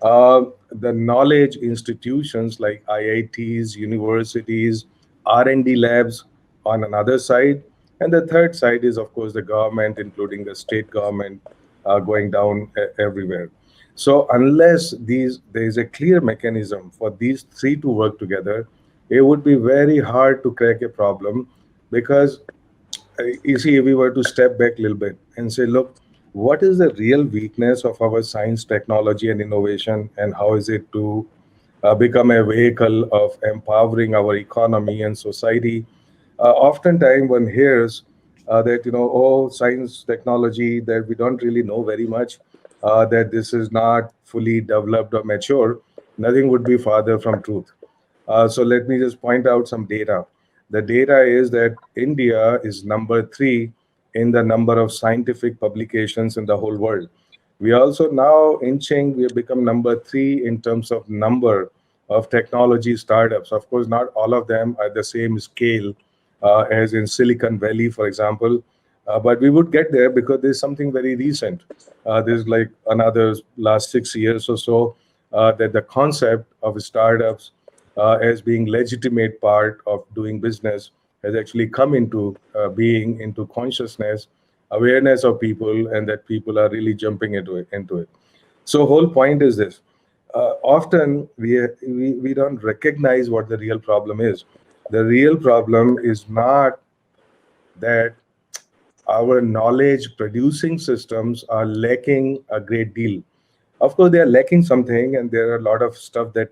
the knowledge institutions like IITs, universities, R&D labs on another side, and the third side is, of course, the government, including the state government, going down everywhere. So unless there is a clear mechanism for these three to work together, it would be very hard to crack a problem, because you see, if we were to step back a little bit and say, look, what is the real weakness of our science, technology, and innovation, and how is it to become a vehicle of empowering our economy and society? Oftentimes, one hears that, oh, science, technology, that we don't really know very much. that this is not fully developed or mature, nothing would be farther from truth. So let me just point out some data. The data is that India is number 3 in the number of scientific publications in the whole world. We also now inching, we have become number 3 in terms of number of technology startups. Of course, not all of them are the same scale as in Silicon Valley, for example. But we would get there because there's something very recent. There's like another last 6 years or so that the concept of startups as being legitimate part of doing business has actually come into being, into consciousness, awareness of people, and that people are really jumping into it. So whole point is this. Often we don't recognize what the real problem is. The real problem is not that our knowledge producing systems are lacking a great deal. Of course, they are lacking something, and there are a lot of stuff that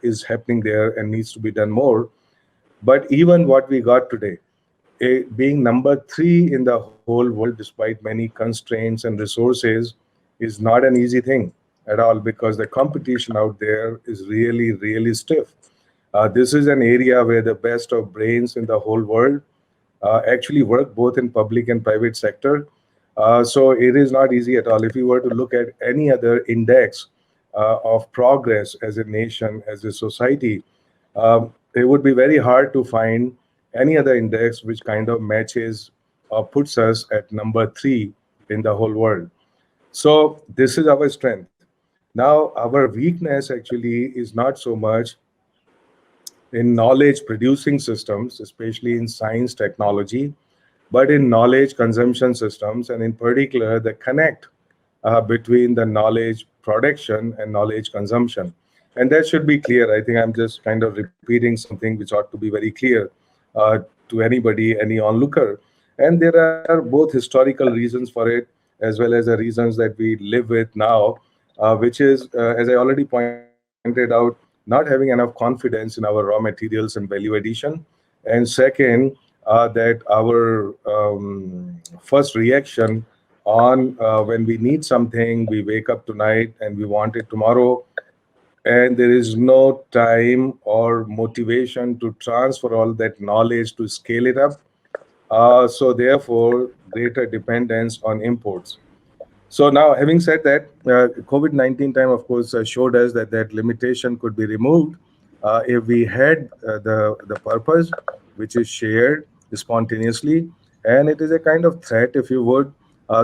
is happening there and needs to be done more. But even what we got today, being number 3 in the whole world, despite many constraints and resources, is not an easy thing at all, because the competition out there is really, really stiff. This is an area where the best of brains in the whole world actually work both in public and private sector. So it is not easy at all. If you were to look at any other index of progress as a nation, as a society, it would be very hard to find any other index which kind of matches or puts us at number 3 in the whole world. So this is our strength. Now, our weakness actually is not so much in knowledge producing systems, especially in science technology, but in knowledge consumption systems, and in particular, the connect between the knowledge production and knowledge consumption. And that should be clear. I think I'm just kind of repeating something which ought to be very clear to anybody, any onlooker. And there are both historical reasons for it, as well as the reasons that we live with now, which is, as I already pointed out, not having enough confidence in our raw materials and value addition. And second, that our first reaction on when we need something, we wake up tonight and we want it tomorrow, and there is no time or motivation to transfer all that knowledge to scale it up. So therefore, greater dependence on imports. So now, having said that, COVID-19 time, of course, showed us that that limitation could be removed if we had the purpose, which is shared spontaneously, and it is a kind of threat, if you would,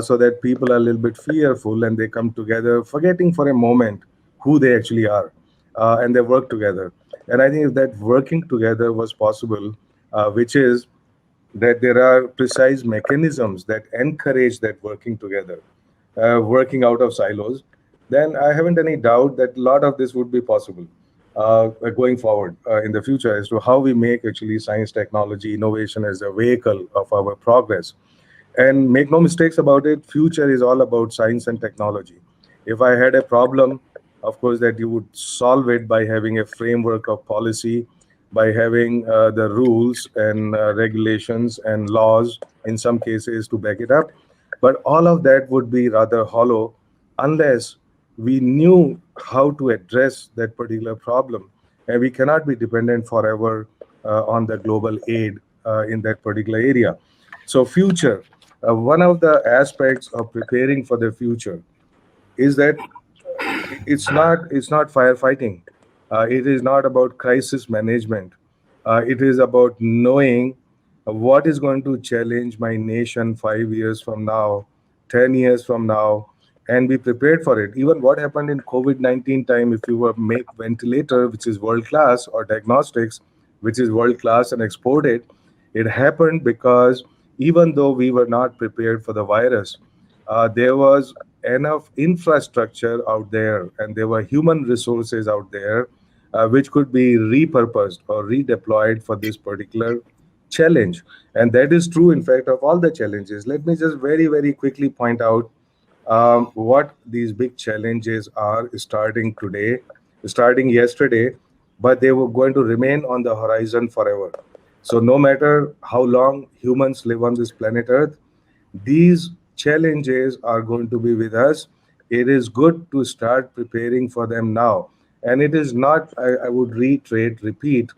so that people are a little bit fearful and they come together, forgetting for a moment who they actually are, and they work together. And I think if that working together was possible, which is that there are precise mechanisms that encourage that working together, working out of silos, then I haven't any doubt that a lot of this would be possible going forward in the future as to how we make actually science, technology, innovation as a vehicle of our progress. And make no mistakes about it, future is all about science and technology. If I had a problem, of course, that you would solve it by having a framework of policy, by having the rules and regulations and laws in some cases to back it up. But all of that would be rather hollow unless we knew how to address that particular problem. And we cannot be dependent forever on the global aid in that particular area. So future, one of the aspects of preparing for the future is that it's not firefighting. It is not about crisis management. It is about knowing what is going to challenge my nation 5 years from now, 10 years from now, and be prepared for it. Even what happened in COVID-19 time, if you were make ventilator, which is world class, or diagnostics, which is world class, and export it happened because even though we were not prepared for the virus, there was enough infrastructure out there and there were human resources out there which could be repurposed or redeployed for this particular challenge. And that is true, in fact, of all the challenges. Let me just very, very quickly point out what these big challenges are starting today, starting yesterday, but they were going to remain on the horizon forever. So no matter how long humans live on this planet Earth, these challenges are going to be with us, it is good to start preparing for them now. And it is not, I would repeat,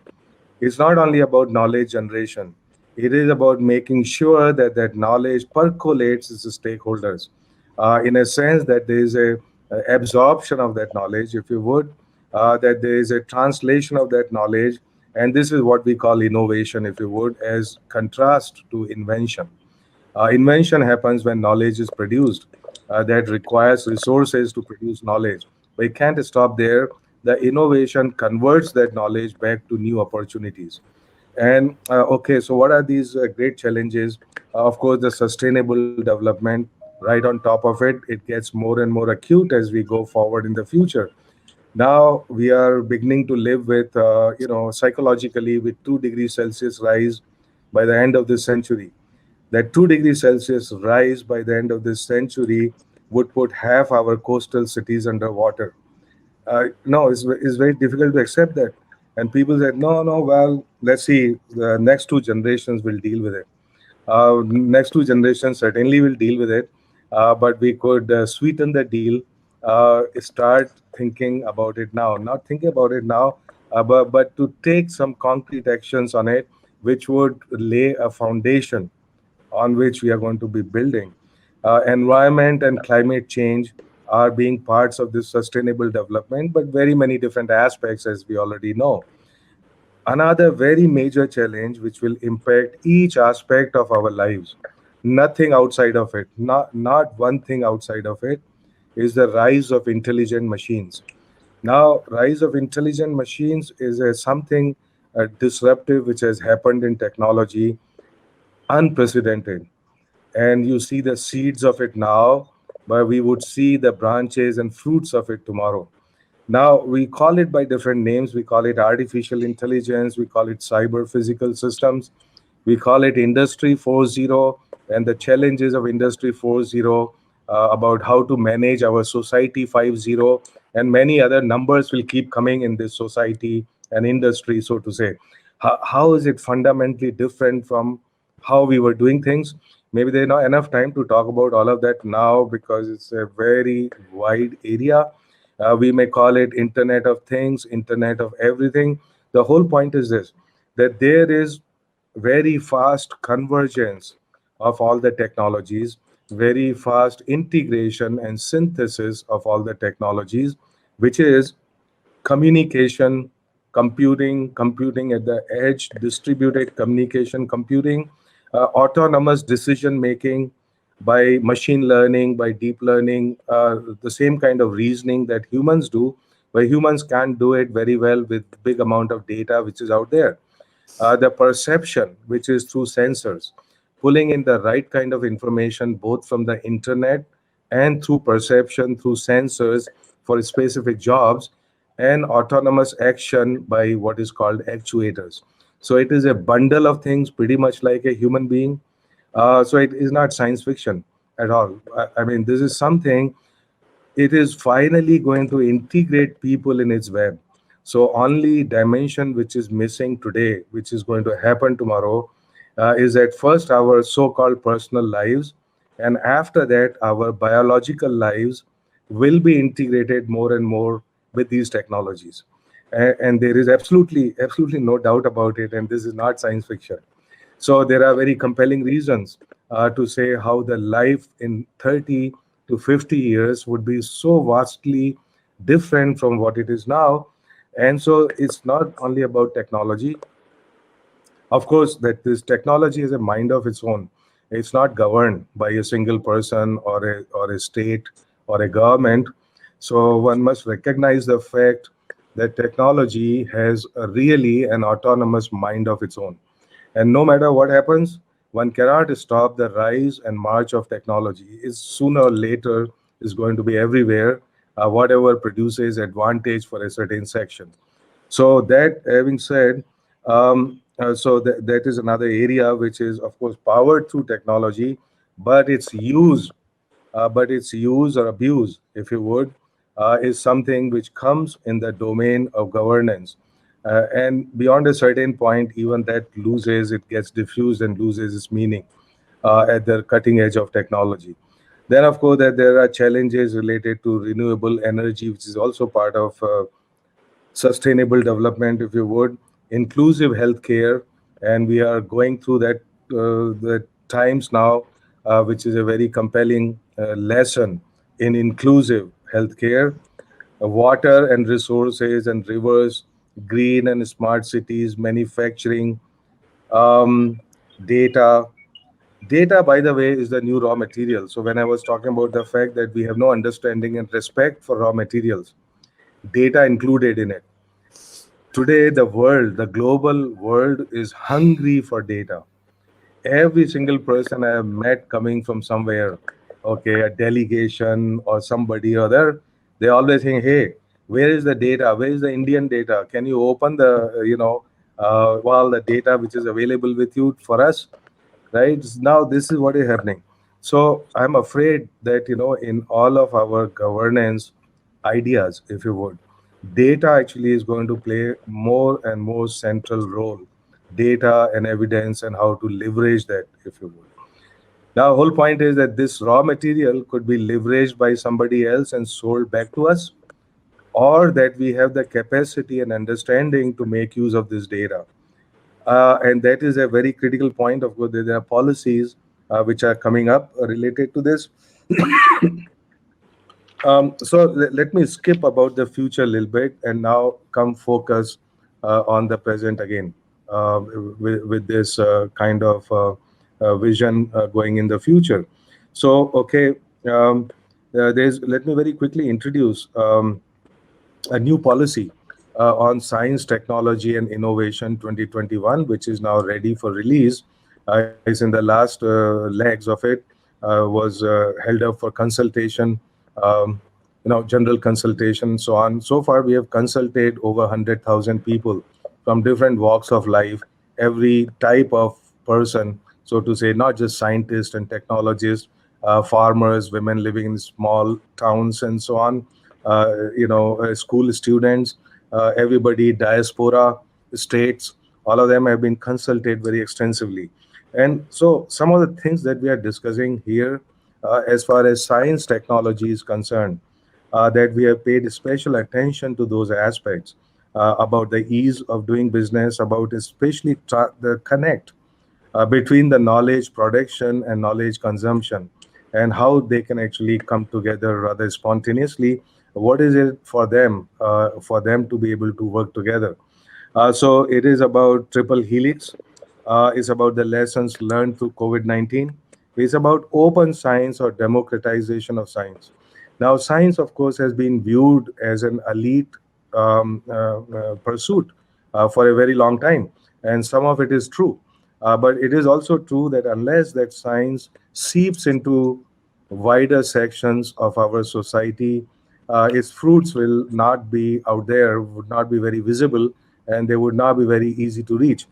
it's not only about knowledge generation. It is about making sure that that knowledge percolates to the stakeholders. In a sense that there is a absorption of that knowledge, if you would, that there is a translation of that knowledge, and this is what we call innovation, if you would, as contrast to invention. Invention happens when knowledge is produced. That requires resources to produce knowledge. But it can't stop there. The innovation converts that knowledge back to new opportunities. And okay, so what are these great challenges? Of course, the sustainable development. Right on top of it, it gets more and more acute as we go forward in the future. Now we are beginning to live with, psychologically, with 2 degrees Celsius rise by the end of this century. That 2 degrees Celsius rise by the end of this century would put half our coastal cities underwater. No, it's very difficult to accept that. And people said, no, no, well, let's see, the next 2 generations will deal with it. Next 2 generations certainly will deal with it, but we could sweeten the deal, start thinking about it now. Not thinking about it now, but to take some concrete actions on it, which would lay a foundation on which we are going to be building. Environment and climate change are being parts of this sustainable development, but very many different aspects, as we already know. Another very major challenge which will impact each aspect of our lives, nothing outside of it, not one thing outside of it, is the rise of intelligent machines. Now, rise of intelligent machines is something disruptive which has happened in technology, unprecedented. And you see the seeds of it now, but we would see the branches and fruits of it tomorrow. Now, we call it by different names. We call it artificial intelligence, we call it cyber physical systems, we call it Industry 4.0, and the challenges of Industry 4.0, about how to manage our Society 5.0, and many other numbers will keep coming in this society and industry, so to say. How is it fundamentally different from how we were doing things? Maybe there's not enough time to talk about all of that now because it's a very wide area. We may call it Internet of Things, Internet of Everything. The whole point is this, that there is very fast convergence of all the technologies, very fast integration and synthesis of all the technologies, which is communication, computing at the edge, distributed communication, computing, autonomous decision making by machine learning, by deep learning, the same kind of reasoning that humans do, but humans can't do it very well with big amount of data which is out there. The perception, which is through sensors, pulling in the right kind of information both from the internet and through perception through sensors for specific jobs, and autonomous action by what is called actuators. So it is a bundle of things, pretty much like a human being. So it is not science fiction at all. I mean, this is something, it is finally going to integrate people in its web. So only dimension which is missing today, which is going to happen tomorrow, is at first our so-called personal lives, and after that our biological lives will be integrated more and more with these technologies. And there is absolutely no doubt about it, and this is not science fiction. So there are very compelling reasons to say how the life in 30 to 50 years would be so vastly different from what it is now. And so it's not only about technology. Of course, that this technology has a mind of its own. It's not governed by a single person or a state or a government. So one must recognize the fact that technology has really an autonomous mind of its own. And no matter what happens, one cannot stop the rise and march of technology. It's sooner or later is going to be everywhere, whatever produces advantage for a certain section. So that having said, that is another area which is, of course, powered through technology, but its use or abuse, if you would, is something which comes in the domain of governance. And beyond a certain point, even that loses, it gets diffused and loses its meaning at the cutting edge of technology. Then, of course, that there are challenges related to renewable energy, which is also part of sustainable development, if you would, inclusive healthcare, and we are going through the times now, which is a very compelling lesson in inclusive healthcare, water and resources and rivers, green and smart cities, manufacturing, um, data. Data, by the way, is the new raw material. So when I was talking about the fact that we have no understanding and respect for raw materials, data included in it. Today, the global world is hungry for data. Every single person I have met coming from somewhere, okay, a delegation or somebody or other, they always think, hey, where is the data? Where is the Indian data? Can you open the, well, the data which is available with you for us? Right now, this is what is happening. So I'm afraid that, in all of our governance ideas, if you would, data actually is going to play more and more central role. Data and evidence and how to leverage that, if you would. Now, whole point is that this raw material could be leveraged by somebody else and sold back to us, or that we have the capacity and understanding to make use of this data. And that is a very critical point. Of course, there are policies which are coming up related to this. So let me skip about the future a little bit and now come focus on the present again, with this kind of vision going in the future. So, okay, let me very quickly introduce a new policy on science, technology, and innovation 2021, which is now ready for release. Is in the last legs of it, was held up for consultation, general consultation, and so on. So far, we have consulted over 100,000 people from different walks of life, every type of person, so to say, not just scientists and technologists, farmers, women living in small towns, and so on, school students, everybody, diaspora, states, all of them have been consulted very extensively. And so some of the things that we are discussing here, as far as science technology is concerned, that we have paid special attention to those aspects, about the ease of doing business, about especially the connect between the knowledge production and knowledge consumption, and how they can actually come together rather spontaneously. What is it for them to be able to work together? So it is about triple helix. It's about the lessons learned through COVID-19. It's about open science or democratization of science. Now, science, of course, has been viewed as an elite pursuit for a very long time, and some of it is true. But it is also true that unless that science seeps into wider sections of our society, its fruits will not be out there, would not be very visible, and they would not be very easy to reach.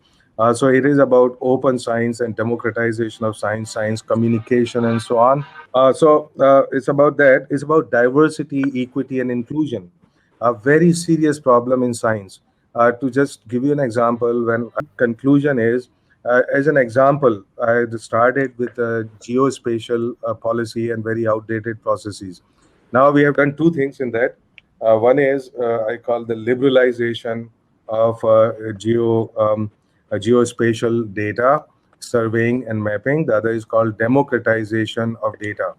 So it is about open science and democratization of science, science communication, and so on. It's about that. It's about diversity, equity, and inclusion, a very serious problem in science. To just give you an example, when conclusion is, as an example, I started with geospatial policy and very outdated processes. Now we have done two things in that. One is I call the liberalization of geospatial data surveying and mapping. The other is called democratization of data.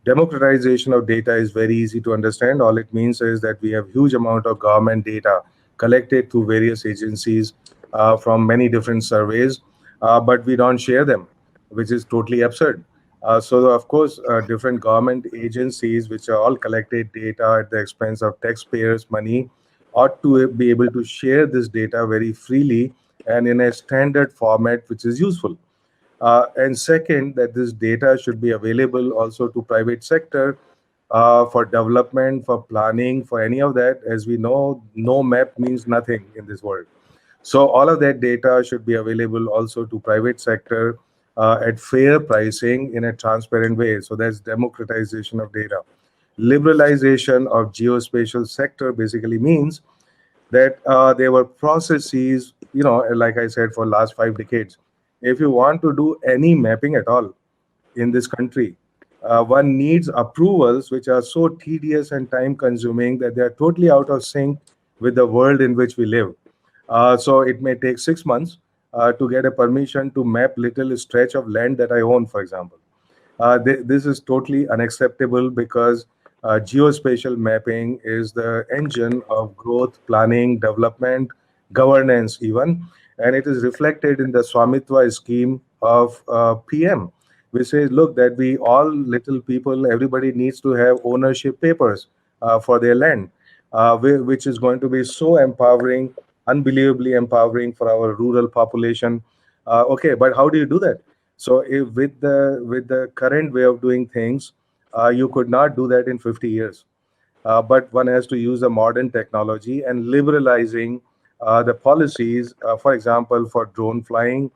Democratization of data is very easy to understand. All it means is that we have huge amount of government data collected through various agencies from many different surveys, but we don't share them, which is totally absurd. So, of course, different government agencies, which are all collected data at the expense of taxpayers' money, ought to be able to share this data very freely and in a standard format, which is useful. And second, that this data should be available also to private sector for development, for planning, for any of that. As we know, no map means nothing in this world. So all of that data should be available also to private sector at fair pricing in a transparent way. So that's democratization of data. Liberalization of geospatial sector basically means that there were processes, like I said, for last 5 decades. If you want to do any mapping at all in this country, one needs approvals which are so tedious and time consuming that they are totally out of sync with the world in which we live. So it may take 6 months to get a permission to map little stretch of land that I own, for example. This is totally unacceptable because geospatial mapping is the engine of growth, planning, development, governance, even, and it is reflected in the Swamitva scheme of PM, which says, look, that we all little people, everybody needs to have ownership papers for their land, which is going to be so empowering, unbelievably empowering for our rural population. Okay, but how do you do that? So if with the current way of doing things, you could not do that in 50 years. But one has to use the modern technology and liberalizing the policies, for example, for drone flying,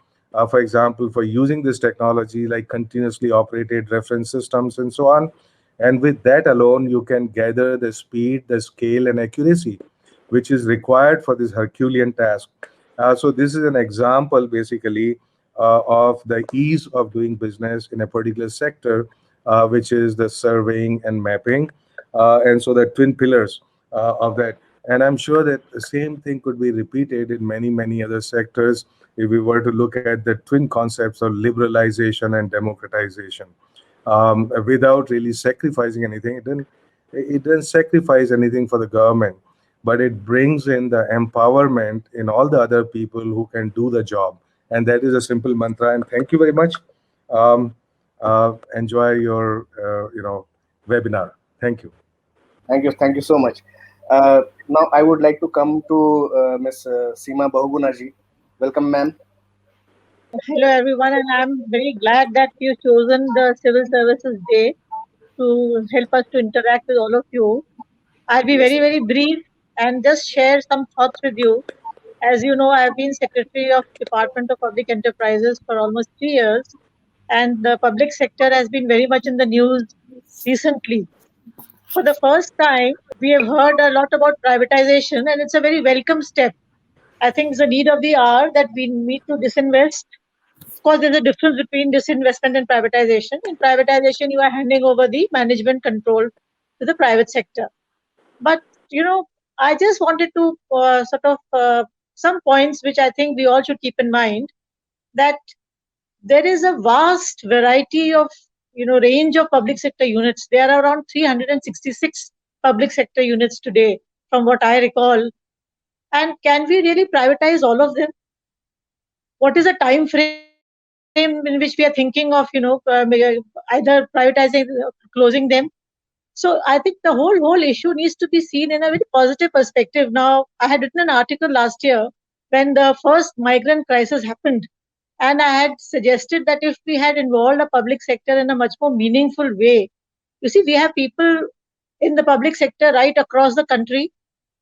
for example, for using this technology like continuously operated reference systems and so on. And with that alone, you can gather the speed, the scale, and accuracy which is required for this Herculean task. So this is an example, basically, of the ease of doing business in a particular sector, which is the surveying and mapping. And so the twin pillars of that. And I'm sure that the same thing could be repeated in many, many other sectors if we were to look at the twin concepts of liberalization and democratization. Without really sacrificing anything, it doesn't sacrifice anything for the government, but it brings in the empowerment in all the other people who can do the job. And that is a simple mantra. And thank you very much. Enjoy your webinar. Thank you. Thank you so much. Now I would like to come to Ms. Seema Bahugunaji. Welcome, ma'am. Hello, everyone, and I'm very glad that you've chosen the Civil Services Day to help us to interact with all of you. I'll be very, very brief and just share some thoughts with you. As you know, I've been Secretary of Department of Public Enterprises for almost 3 years, and the public sector has been very much in the news recently. For the first time, we have heard a lot about privatization, and it's a very welcome step. I think it's the need of the hour that we need to disinvest. Of course, there's a difference between disinvestment and privatization. In privatization, you are handing over the management control to the private sector. But, I just wanted to some points which I think we all should keep in mind, that there is a vast variety of, range of public sector units. There are around 366 public sector units today, from what I recall. And can we really privatize all of them? What is the time frame in which we are thinking of, either privatizing, closing them? So I think the whole issue needs to be seen in a very positive perspective. Now, I had written an article last year when the first migrant crisis happened, and I had suggested that if we had involved the public sector in a much more meaningful way, you see, we have people in the public sector right across the country.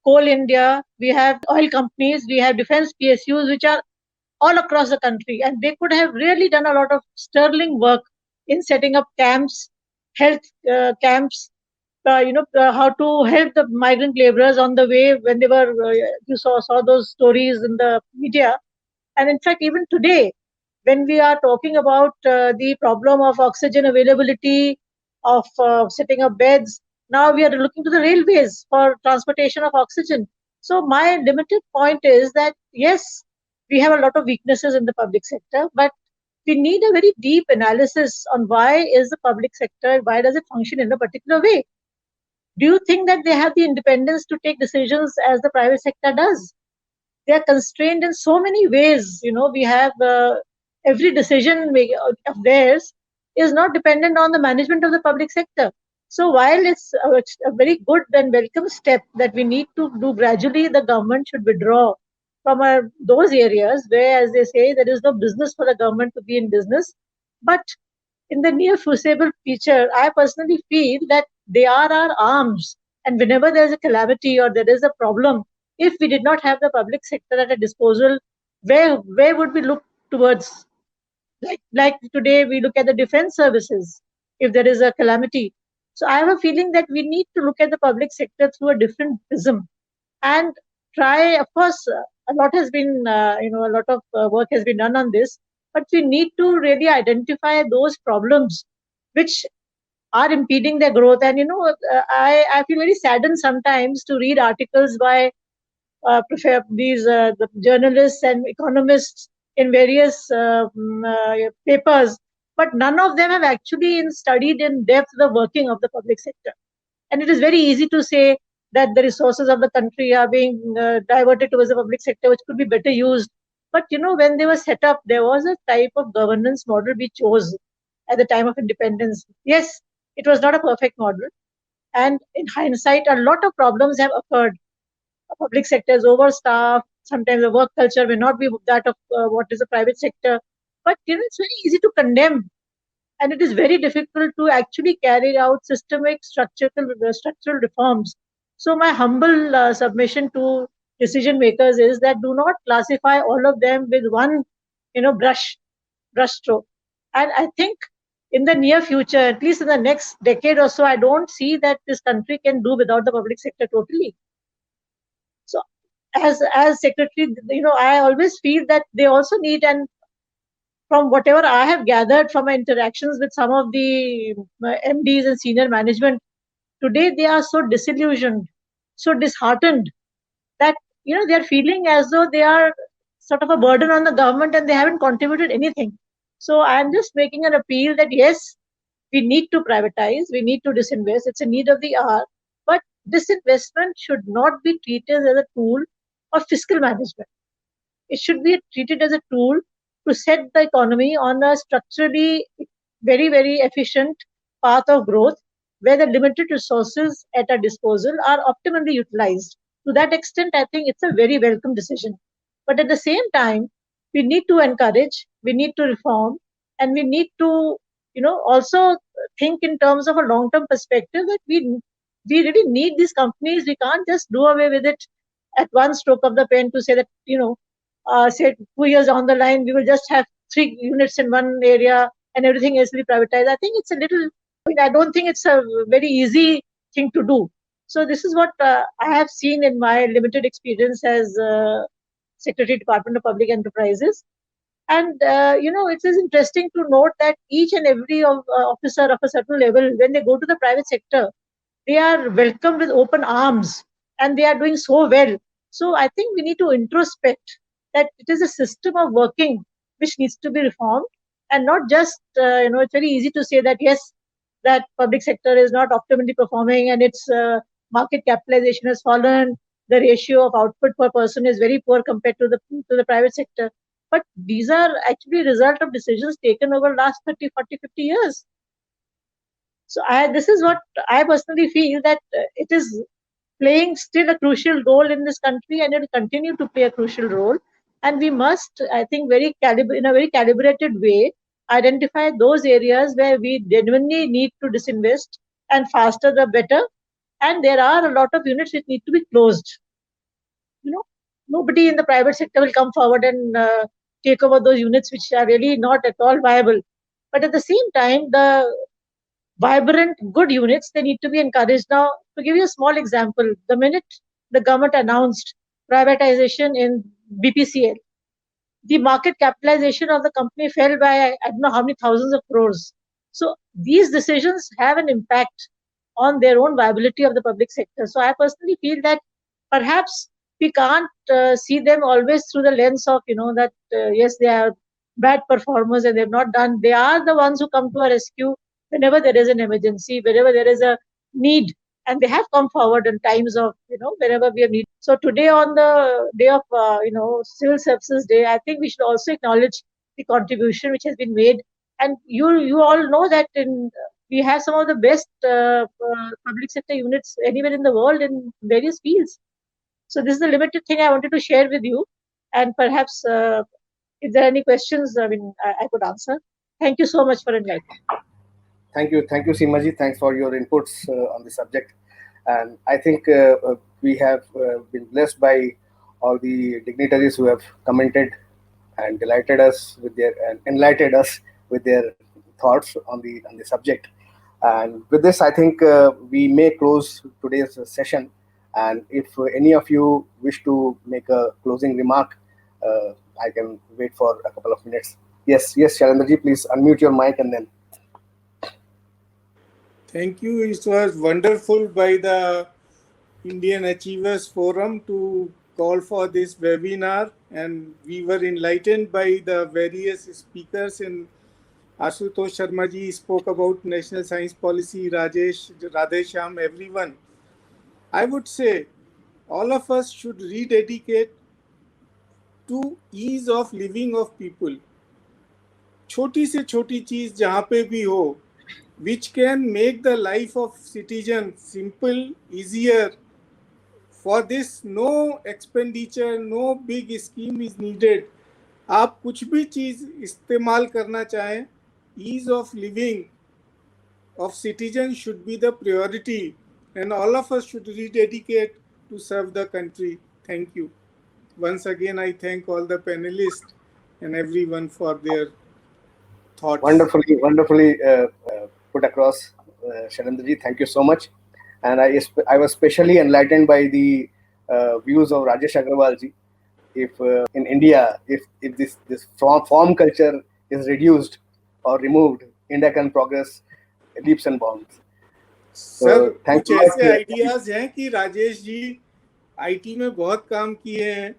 Coal India, we have oil companies, we have defense PSUs, which are all across the country, and they could have really done a lot of sterling work in setting up camps, health camps, how to help the migrant laborers on the way when they were, you saw those stories in the media. And in fact, even today, when we are talking about the problem of oxygen availability, of setting up beds, now we are looking to the railways for transportation of oxygen. So my limited point is that, yes, we have a lot of weaknesses in the public sector, but we need a very deep analysis on why is the public sector, why does it function in a particular way? Do you think that they have the independence to take decisions as the private sector does? They are constrained in so many ways. We have every decision of theirs is not dependent on the management of the public sector. So while it's a very good and welcome step that we need to do gradually, the government should withdraw from those areas where, as they say, there is no business for the government to be in business. But in the near foreseeable future, I personally feel that they are our arms. And whenever there's a calamity or there is a problem, if we did not have the public sector at a disposal, where would we look towards? Like today, we look at the defense services if there is a calamity. So I have a feeling that we need to look at the public sector through a different prism and try. Of course, a lot has been, a lot of work has been done on this, but we need to really identify those problems which are impeding their growth. And I feel very saddened sometimes to read articles by the journalists and economists in various papers, but none of them have actually studied in depth the working of the public sector. And it is very easy to say that the resources of the country are being diverted towards the public sector, which could be better used. But when they were set up, there was a type of governance model we chose at the time of independence. Yes, it was not a perfect model. And in hindsight, a lot of problems have occurred. The public sector is overstaffed. Sometimes the work culture may not be that of what is the private sector. But it's very easy to condemn, and it is very difficult to actually carry out systemic structural reforms. So my humble submission to decision makers is that do not classify all of them with one brush stroke. And I think in the near future, at least in the next decade or so, I don't see that this country can do without the public sector totally. So as secretary, I always feel that they also need, and from whatever I have gathered from my interactions with some of the MDs and senior management, today they are so disillusioned, so disheartened that they are feeling as though they are sort of a burden on the government and they haven't contributed anything. So I am just making an appeal that yes, we need to privatize, we need to disinvest. It's a need of the hour, but disinvestment should not be treated as a tool of fiscal management. It should be treated as a tool to set the economy on a structurally very, very efficient path of growth, where the limited resources at our disposal are optimally utilized. To that extent, I think it's a very welcome decision. But at the same time, we need to encourage, we need to reform, and we need to, also think in terms of a long-term perspective that we really need these companies. We can't just do away with it at one stroke of the pen to say that, say 2 years down the line, we will just have 3 units in one area and everything else will be privatized. I think it's a little, I don't think it's a very easy thing to do. So this is what I have seen in my limited experience as Secretary, Department of Public Enterprises. And, it is interesting to note that each and every officer of a certain level, when they go to the private sector, they are welcomed with open arms and they are doing so well. So I think we need to introspect that it is a system of working which needs to be reformed, and not just, it's very easy to say that, yes, that public sector is not optimally performing and its market capitalization has fallen. The ratio of output per person is very poor compared to the private sector. But these are actually a result of decisions taken over the last 30, 40, 50 years. So this is what I personally feel, that it is playing still a crucial role in this country, and it will continue to play a crucial role. And we must, I think, in a very calibrated way, identify those areas where we genuinely need to disinvest, and faster the better. And there are a lot of units which need to be closed. Nobody in the private sector will come forward and take over those units which are really not at all viable. But at the same time, the vibrant, good units, they need to be encouraged. Now, to give you a small example, the minute the government announced privatization in BPCL, the market capitalization of the company fell by, I don't know how many thousands of crores. So these decisions have an impact on their own viability of the public sector. So I personally feel that perhaps we can't see them always through the lens of, that yes, they are bad performers and they've not done. They are the ones who come to our rescue whenever there is an emergency, whenever there is a need, and they have come forward in times of, whenever we have need. So today, on the day of, Civil Services Day, I think we should also acknowledge the contribution which has been made. And you all know that we have some of the best public sector units anywhere in the world in various fields. So this is a limited thing I wanted to share with you. And perhaps if there are any questions, I could answer. Thank you so much for inviting. Thank you, Seemaji. Thanks for your inputs on the subject. And I think we have been blessed by all the dignitaries who have commented and delighted us with and enlightened us with their thoughts on the subject. And with this, I think we may close today's session. And if any of you wish to make a closing remark, I can wait for a couple of minutes. Yes, Shailendraji, please unmute your mic and then. Thank you. It was wonderful by the Indian Achievers Forum to call for this webinar, and we were enlightened by the various speakers. And Ashutosh Sharma ji spoke about National Science Policy, Rajesh, Radheshyam, everyone. I would say all of us should rededicate to ease of living of people. छोटी से छोटी चीज जहाँ पे भी हो, which can make the life of citizen simple, easier. For this, no expenditure, no big scheme is needed. आप कुछ भी चीज इस्तेमाल करना चाहें, ease of living of citizens should be the priority, and all of us should rededicate to serve the country. Thank you. Once again, I thank all the panelists and everyone for their thoughts. Wonderfully put across, Shailendra ji. Thank you so much. And I was specially enlightened by the views of Rajesh Agrawal ji. If in India, if this form culture is reduced or removed, India can progress leaps and bounds. Sir कुछ ऐसे ideas हैं कि Rajesh ji IT में बहुत काम किए हैं,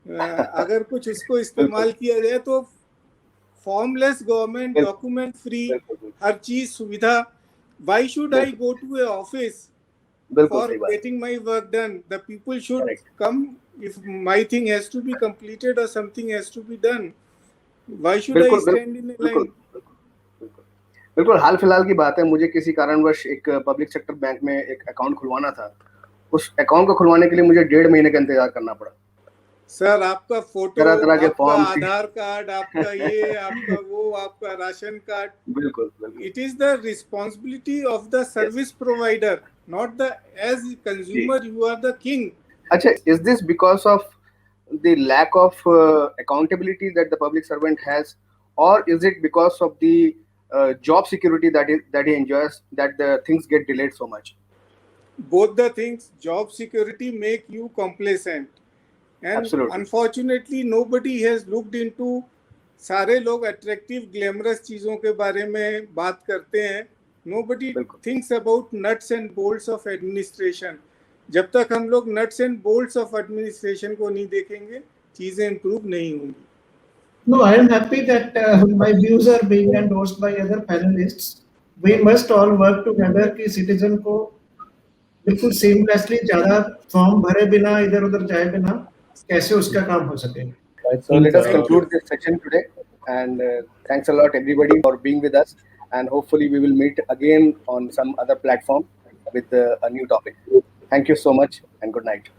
अगर कुछ इसको इस्तेमाल किया जाए तो फॉर्मलेस गवर्नमेंट, डॉक्यूमेंट फ्री, हर चीज सुविधा. Why should I go to a office for getting my work done? The people should come if my thing has to be completed or something has to be done. Why should I stand in a line? बिल्कुल हाल फिलहाल की बात है, मुझे किसी कारणवश एक public sector bank में एक अकाउंट खुलवाना था. उस अकाउंट को खुलवाने के लिए मुझे 1.5 महीने का इंतजार करना पड़ा. सर आपका फोटो, तरह के आपका फॉर्म, आधार कार्ड, आपका ये, आपका वो, आपका राशन कार्ड. बिल्कुल. It is the responsibility of the service provider, not the as consumer. You are the king. अच्छा, is this because of the lack of accountability that the public servant has, or is it because of the job security that he enjoys, that the things get delayed so much? Both the things. Job security make you complacent, and Absolutely. Unfortunately nobody has looked into. सारे लोग attractive glamorous चीजों के बारे में बात करते हैं. Nobody thinks about nuts and bolts of administration. जब तक हम लोग nuts and bolts of administration को नहीं देखेंगे, चीजें improve नहीं होंगी. No, I am happy that my views are being endorsed by other panelists. We must all work together कि citizen को बिल्कुल seamlessly ज़्यादा form भरे बिना इधर उधर जाए बिना कैसे उसका काम हो सके. So let us conclude this session today, and thanks a lot everybody for being with us, and hopefully we will meet again on some other platform with a new topic. Thank you so much and good night.